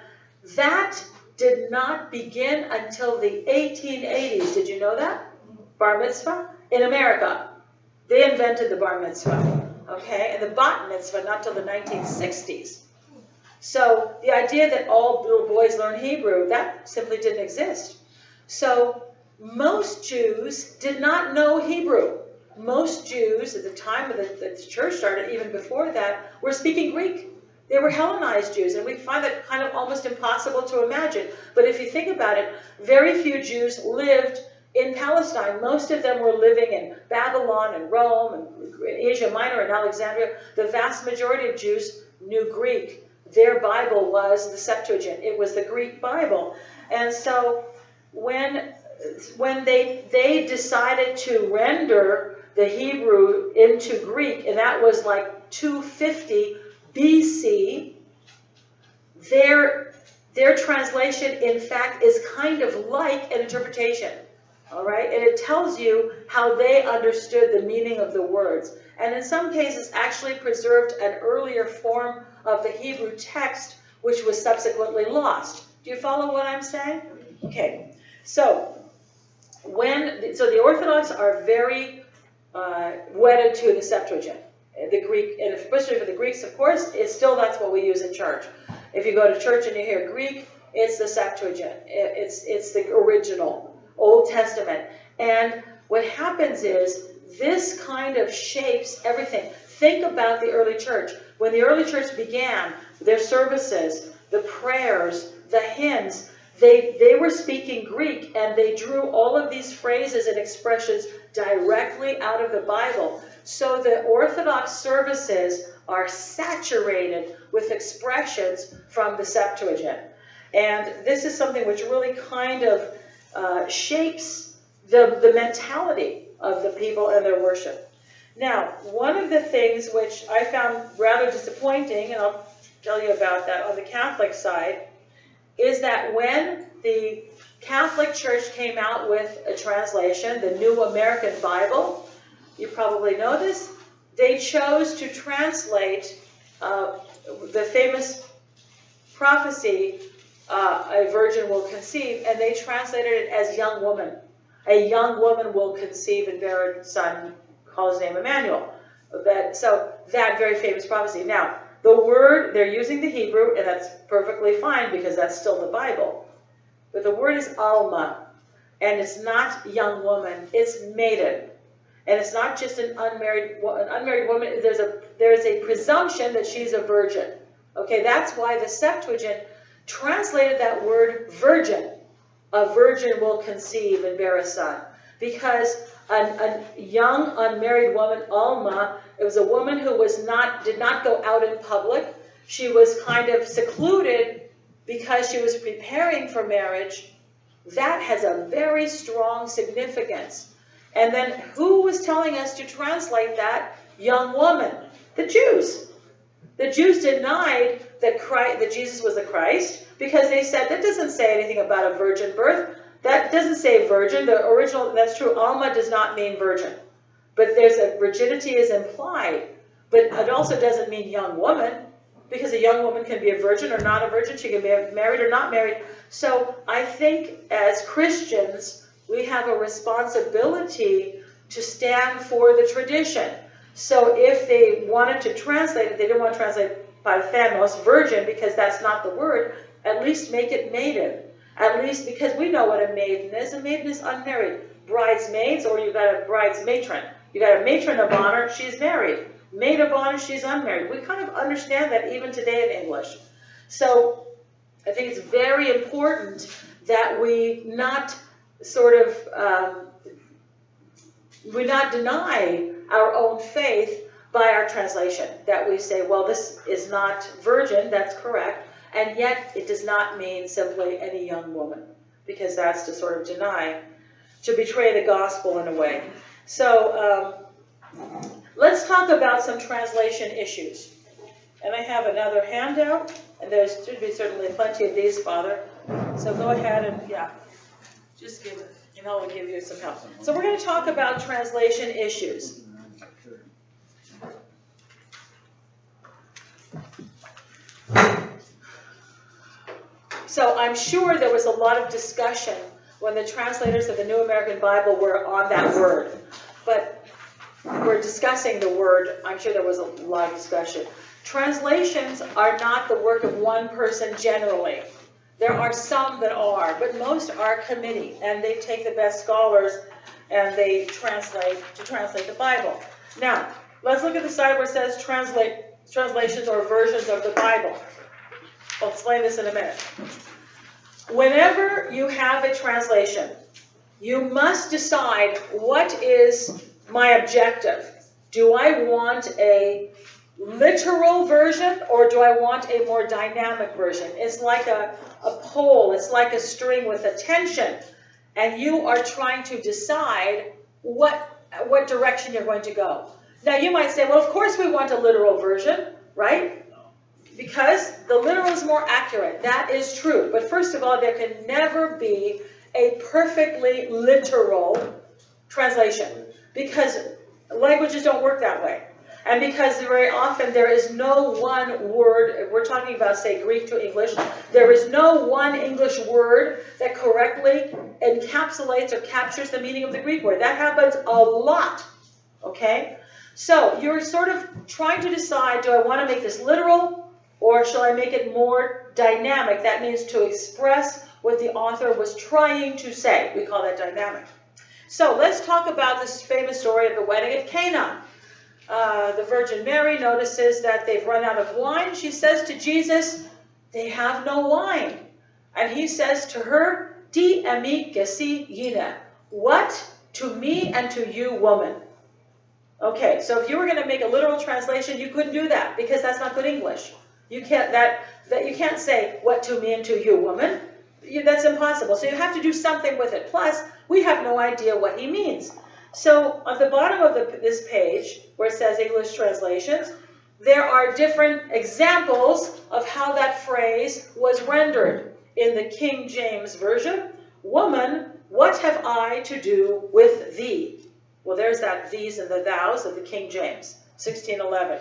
That did not begin until the 1880s. Did you know that? Bar mitzvah? In America. They invented the bar mitzvah, okay? And the bat mitzvah not till the 1960s. So the idea that all little boys learn Hebrew, that simply didn't exist. So most Jews did not know Hebrew. Most Jews, at the time of the church started, even before that, were speaking Greek. They were Hellenized Jews, and we find that kind of almost impossible to imagine. But if you think about it, very few Jews lived in Palestine. Most of them were living in Babylon and Rome and Asia Minor and Alexandria. The vast majority of Jews knew Greek. Their Bible was the Septuagint. It was the Greek Bible. And so when they decided to render the Hebrew into Greek, and that was like 250 BC, their translation, in fact, is kind of like an interpretation, all right? And it tells you how they understood the meaning of the words. And in some cases, actually preserved an earlier form of the Hebrew text, which was subsequently lost. Do you follow what I'm saying? Okay, so the Orthodox are very wedded to the Septuagint. The Greek, and especially for the Greeks, of course, that's what we use in church. If you go to church and you hear Greek, it's the Septuagint. It's the original Old Testament. And what happens is this kind of shapes everything. Think about the early church. When the early church began, their services, the prayers, the hymns, they were speaking Greek, and they drew all of these phrases and expressions directly out of the Bible. So the Orthodox services are saturated with expressions from the Septuagint. And this is something which really kind of shapes the mentality of the people and their worship. Now, one of the things which I found rather disappointing, and I'll tell you about that on the Catholic side, is that when the Catholic Church came out with a translation, the New American Bible, you probably know this, they chose to translate the famous prophecy, a virgin will conceive, and they translated it as young woman. A young woman will conceive and bear a son, call his name Emmanuel. That very famous prophecy. Now, the word, they're using the Hebrew, and that's perfectly fine because that's still the Bible. But the word is Alma, and it's not young woman, it's maiden. And it's not just an unmarried woman, there's a presumption that she's a virgin. Okay, that's why the Septuagint translated that word virgin. A virgin will conceive and bear a son. Because a young unmarried woman, Alma, it was a woman who did not go out in public. She was kind of secluded because she was preparing for marriage. That has a very strong significance. And then who was telling us to translate that young woman? The Jews. The Jews denied that Jesus was the Christ because they said that doesn't say anything about a virgin birth. That doesn't say virgin. The original, that's true, Alma does not mean virgin. But there's a virginity is implied. But it also doesn't mean young woman, because a young woman can be a virgin or not a virgin. She can be married or not married. So I think as Christians, we have a responsibility to stand for the tradition. So if they wanted to translate it, they didn't want to translate Parthenos, virgin, because that's not the word, at least make it maiden. At least because we know what a maiden is. A maiden is unmarried. Bridesmaids, or you've got a bride's matron. You've got a matron of honor, she's married. Maid of honor, she's unmarried. We kind of understand that even today in English. So I think it's very important that we not deny our own faith by our translation. That we say, well, this is not virgin, that's correct, and yet it does not mean simply any young woman, because that's to sort of deny, to betray the gospel in a way. So let's talk about some translation issues. And I have another handout, and there should be certainly plenty of these, Father. So go ahead and, just give it, and I'll give you some help. So we're going to talk about translation issues. So I'm sure there was a lot of discussion when the translators of the New American Bible were on that word. But we're discussing the word. I'm sure there was a lot of discussion. Translations are not the work of one person generally. There are some that are, but most are committee, and they take the best scholars and they translate the Bible. Now, let's look at the side where it says translations or versions of the Bible. I'll explain this in a minute. Whenever you have a translation, you must decide what is my objective. Do I want a literal version, or do I want a more dynamic version? It's like a pole, it's like a string with a tension, and you are trying to decide what direction you're going to go. Now you might say, well, of course we want a literal version, right? Because the literal is more accurate. That is true. But first of all, there can never be a perfectly literal translation, because languages don't work that way. And because very often there is no one word, we're talking about, say, Greek to English, there is no one English word that correctly encapsulates or captures the meaning of the Greek word. That happens a lot, okay? So you're sort of trying to decide, do I want to make this literal, or shall I make it more dynamic? That means to express what the author was trying to say. We call that dynamic. So let's talk about this famous story of the wedding at Cana. The Virgin Mary notices that they've run out of wine. She says to Jesus, they have no wine. And he says to her, Di emi gesi yina. What? To me and to you, woman. Okay, so if you were going to make a literal translation, you couldn't do that, because that's not good English. You can't you can't say, what to me and to you, woman. That's impossible. So you have to do something with it. Plus, we have no idea what he means. So on the bottom of this page, where it says English translations, there are different examples of how that phrase was rendered. in the King James Version, woman, what have I to do with thee? Well, there's that these and the thous of the King James, 1611.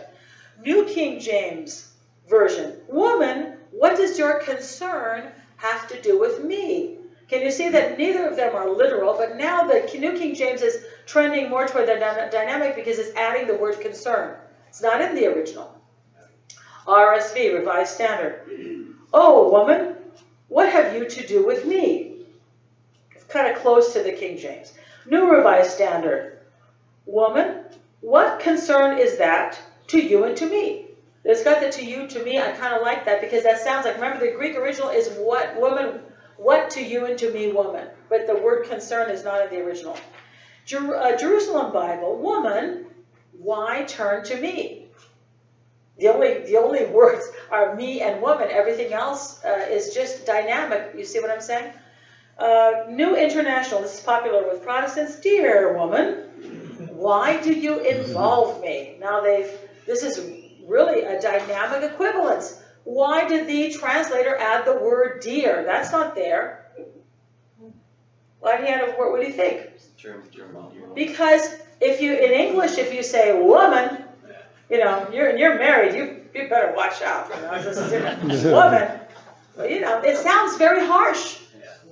New King James Version, woman, what does your concern have to do with me? Can you see that neither of them are literal, but now the New King James is trending more toward the dynamic because it's adding the word concern. It's not in the original. RSV, Revised Standard. Oh, woman, what have you to do with me? It's kind of close to the King James. New Revised Standard. Woman, what concern is that to you and to me? It's got the to you, to me. I kind of like that because that sounds like, remember the Greek original is what, woman, what to you and to me, woman. But the word concern is not in the original. Jerusalem Bible, woman, why turn to me? The only words are me and woman. Everything else is just dynamic. You see what I'm saying? New International, this is popular with Protestants. Dear woman, why do you involve me? Now this is really a dynamic equivalence. Why did the translator add the word dear? That's not there. Why did he add a word? What do you think? Because in English, if you say woman, you know, you're married, you better watch out. You know, this is different. Woman, you know, it sounds very harsh,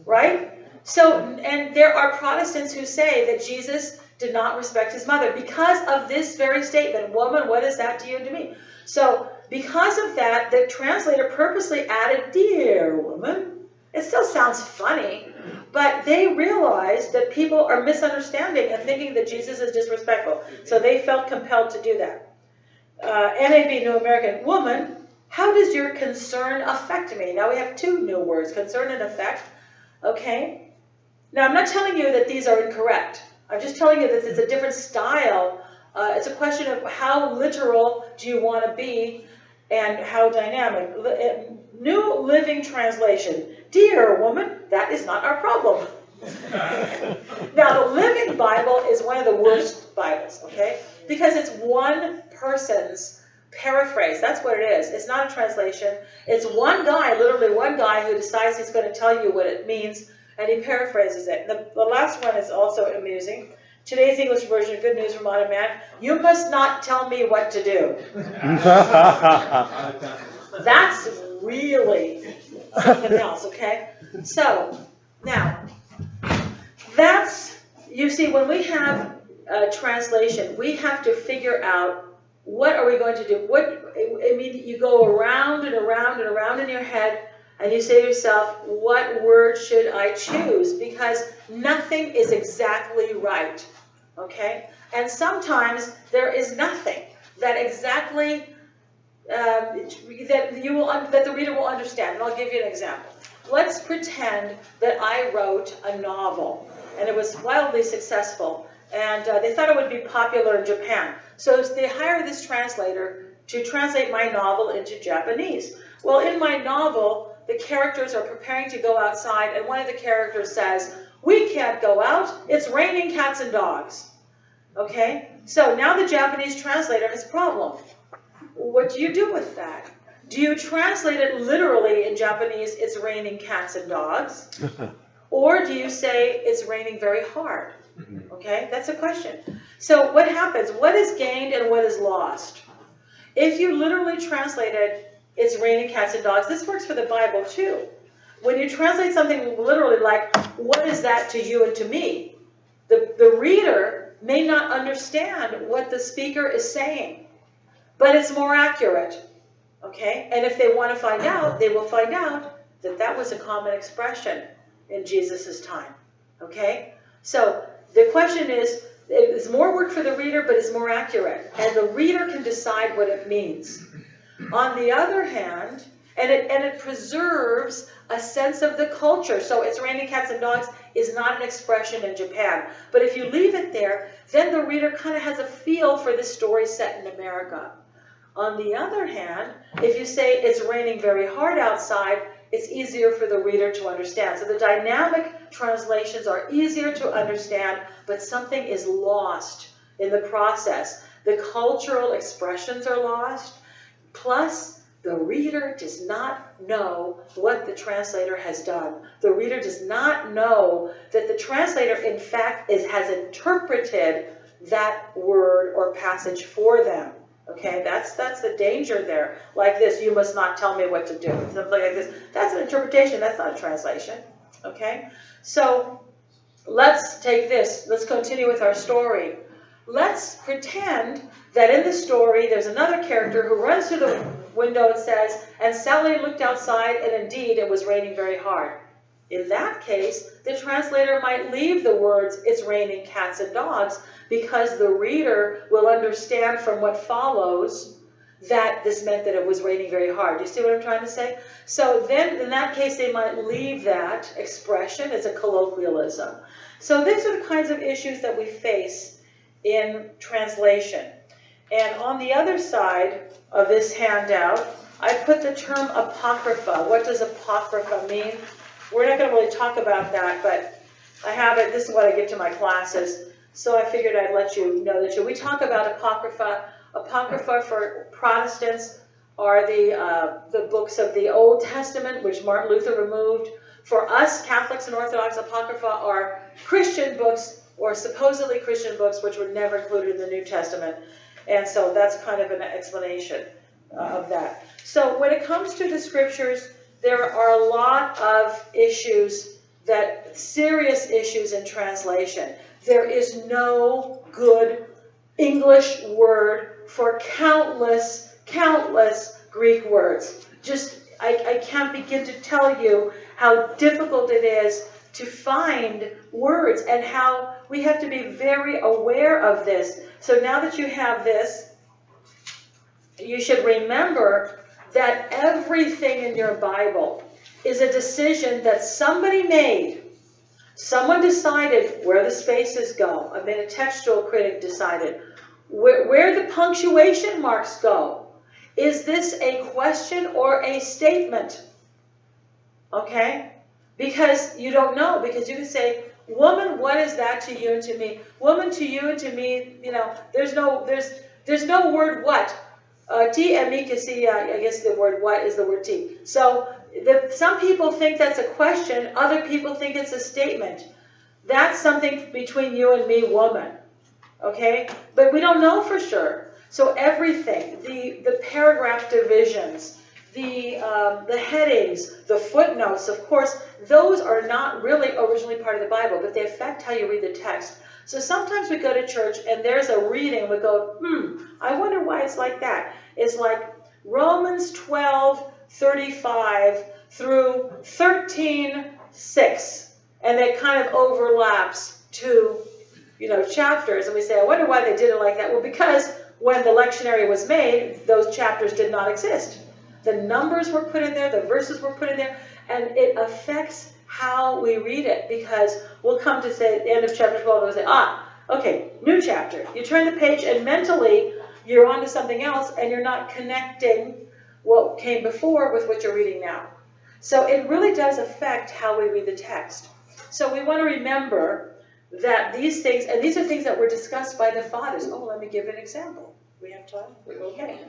right? So, and there are Protestants who say that Jesus did not respect his mother because of this very statement, woman, what is that to you and to me? So, because of that, the translator purposely added, dear woman. It still sounds funny, but they realized that people are misunderstanding and thinking that Jesus is disrespectful. So they felt compelled to do that. NAB, New American, woman, how does your concern affect me? Now we have two new words, concern and affect. Okay? Now I'm not telling you that these are incorrect. I'm just telling you that it's a different style. It's a question of how literal do you want to be and how dynamic. New Living Translation. Dear woman, that is not our problem. Now, the Living Bible is one of the worst Bibles, okay? Because it's one person's paraphrase. That's what it is. It's not a translation. It's one guy, literally one guy, who decides he's going to tell you what it means, and he paraphrases it. The last one is also amusing. Today's English version, Good News from Modern Man. You must not tell me what to do. That's really something else, okay? So, now, that's, you see, when we have a translation, we have to figure out what are we going to do. I mean, you go around and around and around in your head, and you say to yourself, what word should I choose? Because nothing is exactly right, okay? And sometimes there is nothing that exactly, that the reader will understand. And I'll give you an example. Let's pretend that I wrote a novel, and it was wildly successful, and they thought it would be popular in Japan. So they hired this translator to translate my novel into Japanese. Well, in my novel, the characters are preparing to go outside, and one of the characters says, we can't go out, it's raining cats and dogs. Okay? So now the Japanese translator has a problem. What do you do with that? Do you translate it literally in Japanese, it's raining cats and dogs? Or do you say it's raining very hard? Okay, that's a question. So what happens? What is gained and what is lost? If you literally translated it's raining cats and dogs, this works for the Bible too. When you translate something literally like, what is that to you and to me? The reader may not understand what the speaker is saying, but it's more accurate. Okay, and if they want to find out, they will find out that that was a common expression in Jesus' time. Okay, so the question is, it's more work for the reader, but it's more accurate, and the reader can decide what it means. On the other hand, and it preserves a sense of the culture. So it's raining cats and dogs is not an expression in Japan. But if you leave it there, then the reader kind of has a feel for this story set in America. On the other hand, if you say it's raining very hard outside, it's easier for the reader to understand. So the dynamic translations are easier to understand, but something is lost in the process. The cultural expressions are lost, plus The reader does not know what the translator has done. The reader does not know that the translator, in fact, has interpreted that word or passage for them. Okay, that's the danger there. Like this, you must not tell me what to do. Something like this. That's an interpretation. That's not a translation. Okay, so let's take this. Let's continue with our story. Let's pretend that in the story there's another character who runs through the window and says, and Sally looked outside and indeed it was raining very hard. In that case, the translator might leave the words, it's raining cats and dogs, because the reader will understand from what follows that this meant that it was raining very hard. Do you see what I'm trying to say? So then, in that case, they might leave that expression as a colloquialism. So these are the kinds of issues that we face in translation. And on the other side of this handout, I put the term apocrypha. What does apocrypha mean? We're not going to really talk about that, but I have it. This is what I give to my classes. So I figured I'd let you know that we talk about apocrypha. Apocrypha for Protestants are the books of the Old Testament, which Martin Luther removed. For us, Catholics and Orthodox, apocrypha are Christian books, or supposedly Christian books, which were never included in the New Testament. And so that's kind of an explanation of that. So when it comes to the scriptures, there are a lot of issues, serious issues in translation. There is no good English word for countless Greek words. I can't begin to tell you how difficult it is to find words and how we have to be very aware of this. So now that you have this, you should remember that everything in your Bible is a decision that somebody made. Someone decided where the spaces go. I mean, a textual critic decided where the punctuation marks go. Is this a question or a statement? Okay? Because you don't know. Because you can say, woman, what is that to you and to me? Woman, to you and to me, there's no word what. T and me can see, I guess the word what is the word T. So some people think that's a question. Other people think it's a statement. That's something between you and me, woman. Okay? But we don't know for sure. So everything, the paragraph divisions, the headings, the footnotes, of course, those are not really originally part of the Bible, but they affect how you read the text. So sometimes we go to church and there's a reading and we go, I wonder why it's like that. It's like Romans 12:35 through 13:6, and it kind of overlaps two, chapters. And we say, I wonder why they did it like that. Well, because when the lectionary was made, those chapters did not exist. The numbers were put in there, the verses were put in there, and it affects how we read it, because we'll come to say at the end of chapter 12, we'll say, okay, new chapter. You turn the page and mentally you're on to something else and you're not connecting what came before with what you're reading now. So it really does affect how we read the text. So we want to remember that these things, and these are things that were discussed by the fathers. Oh, let me give an example. We have time? Okay.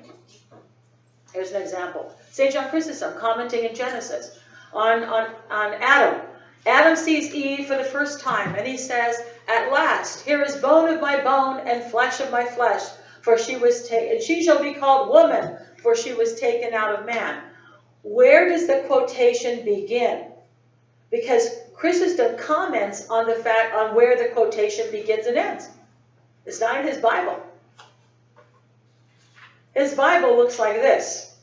Here's an example. St. John Chrysostom commenting in Genesis on Adam. Adam sees Eve for the first time, and he says, at last, here is bone of my bone and flesh of my flesh, for she was taken, and she shall be called woman, for she was taken out of man. Where does the quotation begin? Because Chrysostom comments on the fact on where the quotation begins and ends. It's not in his Bible. His Bible looks like this.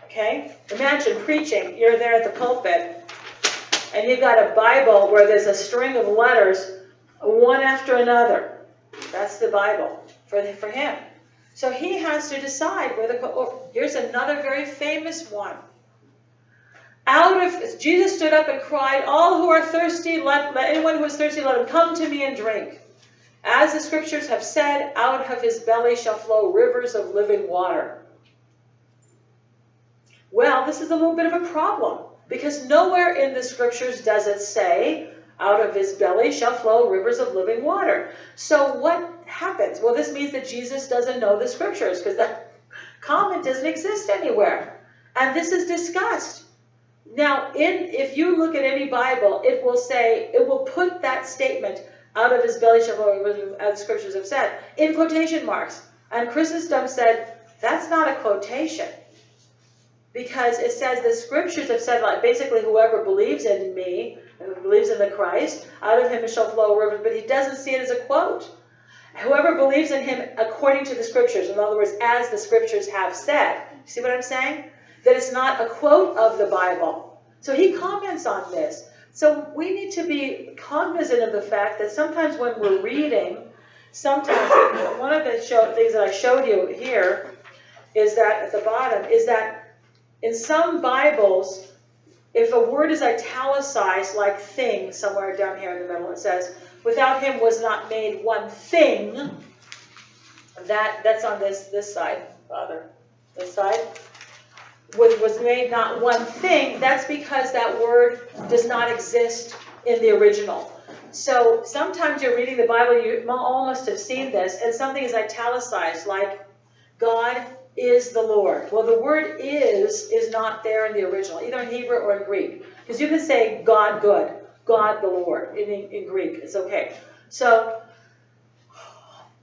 Okay? Imagine preaching. You're there at the pulpit, and you've got a Bible where there's a string of letters, one after another. That's the Bible for him. So he has to decide where here's another very famous one. Jesus stood up and cried, all who are thirsty, let anyone who is thirsty, let him come to me and drink. As the scriptures have said, out of his belly shall flow rivers of living water. Well, this is a little bit of a problem, because nowhere in the scriptures does it say, out of his belly shall flow rivers of living water. So what happens? Well, this means that Jesus doesn't know the scriptures, because that comment doesn't exist anywhere. And this is discussed. Now, if you look at any Bible, it will put that statement, out of his belly shall flow rivers, as the scriptures have said, in quotation marks. And Chrysostom said, that's not a quotation. Because it says the scriptures have said, like, basically, whoever believes in me, who believes in the Christ, out of him shall flow rivers, but he doesn't see it as a quote. Whoever believes in him according to the scriptures, in other words, as the scriptures have said. See what I'm saying? That it's not a quote of the Bible. So he comments on this. So we need to be cognizant of the fact that sometimes when we're reading, sometimes one of the things that I showed you here is that at the bottom is that in some Bibles, if a word is italicized, like thing, somewhere down here in the middle, it says, without him was not made one thing. That's on this side, Father. This side. Was made not one thing. That's because that word does not exist in the original. So sometimes you're reading the Bible, you all must have seen this, and something is italicized, like God is the Lord. Well, the word is not there in the original, either in Hebrew or in Greek. Because you can say God good, God the Lord in Greek. It's okay. So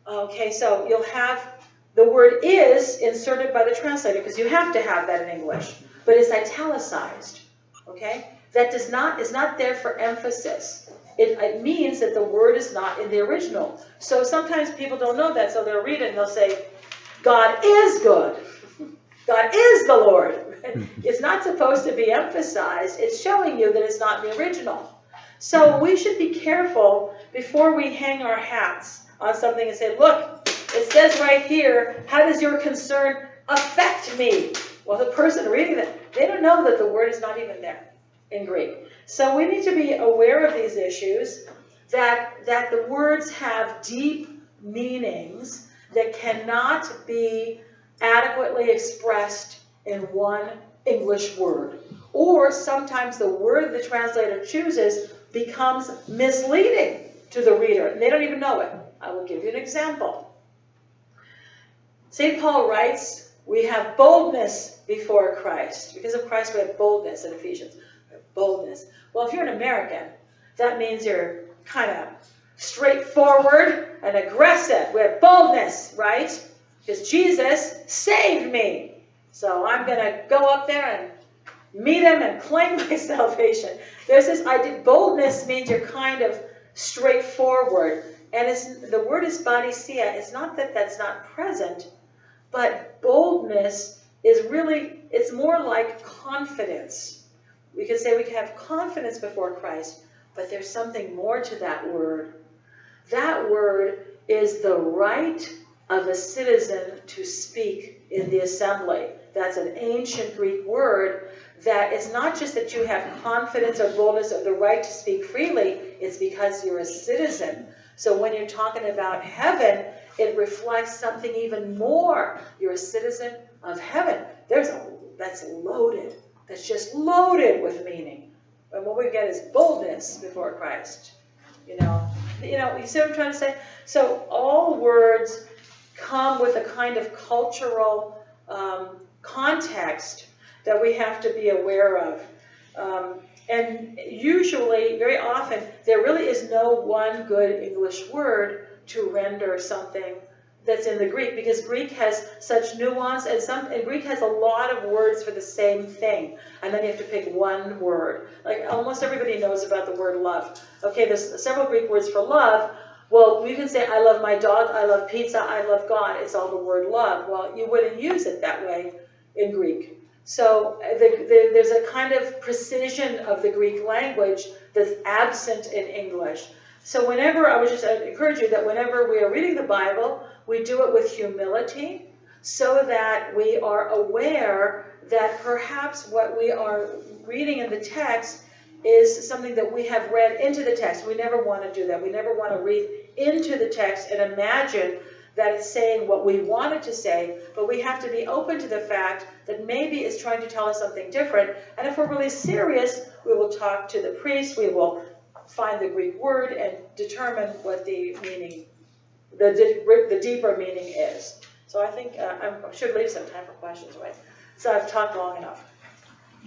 you'll have the word is inserted by the translator, because you have to have that in English, but it's italicized. Okay? That is not there for emphasis. It means that the word is not in the original. So sometimes people don't know that, so they'll read it and they'll say, God is good. God is the Lord. It's not supposed to be emphasized. It's showing you that it's not in the original. So we should be careful before we hang our hats on something and say, look, it says right here, how does your concern affect me? Well, the person reading it, they don't know that the word is not even there in Greek. So we need to be aware of these issues, that the words have deep meanings that cannot be adequately expressed in one English word. Or sometimes the word the translator chooses becomes misleading to the reader, and they don't even know it. I will give you an example. St. Paul writes, we have boldness before Christ. Because of Christ, we have boldness in Ephesians. We have boldness. Well, if you're an American, that means you're kind of straightforward and aggressive. We have boldness, right? Because Jesus saved me. So I'm going to go up there and meet him and claim my salvation. There's this idea. Boldness means you're kind of straightforward. And the word is badisia. It's not that that's not present, but boldness is really, it's more like confidence. We can say we can have confidence before Christ, but there's something more to that word. That word is the right of a citizen to speak in the assembly. That's an ancient Greek word that is not just that you have confidence or boldness or the right to speak freely, it's because you're a citizen. So when you're talking about heaven, it reflects something even more. You're a citizen of heaven. That's loaded. That's just loaded with meaning. And what we get is boldness before Christ. You see what I'm trying to say? So all words come with a kind of cultural context that we have to be aware of. And usually, very often, there really is no one good English word to render something that's in the Greek, because Greek has such nuance, and Greek has a lot of words for the same thing, and then you have to pick one word. Like almost everybody knows about the word love. Okay, there's several Greek words for love. Well, you can say, I love my dog, I love pizza, I love God. It's all the word love. Well, you wouldn't use it that way in Greek. So there's a kind of precision of the Greek language that's absent in English. So I'd encourage you that whenever we are reading the Bible, we do it with humility, so that we are aware that perhaps what we are reading in the text is something that we have read into the text. We never want to do that. We never want to read into the text and imagine that it's saying what we want it to say, but we have to be open to the fact that maybe it's trying to tell us something different. And if we're really serious, we will talk to the priest, we will find the Greek word and determine what the meaning, the deeper meaning is. So I think I should leave some time for questions, right? So I've talked long enough.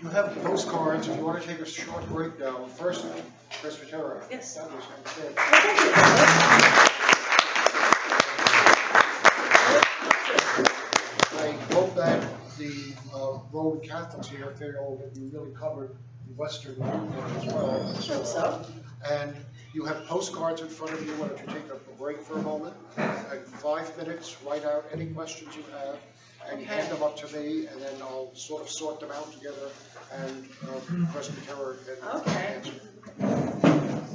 You have postcards, if you want to take a short break now. First, Presbyterian. Yes. That was good. I hope that the Roman Catholics here feel that you really covered the Western Union as well. Hope so. And you have postcards in front of you. Why don't you take a break for a moment? And 5 minutes, write out any questions you have, and hand them up to me, and then I'll sort of sort them out together, and Presbyterian can Okay. answer.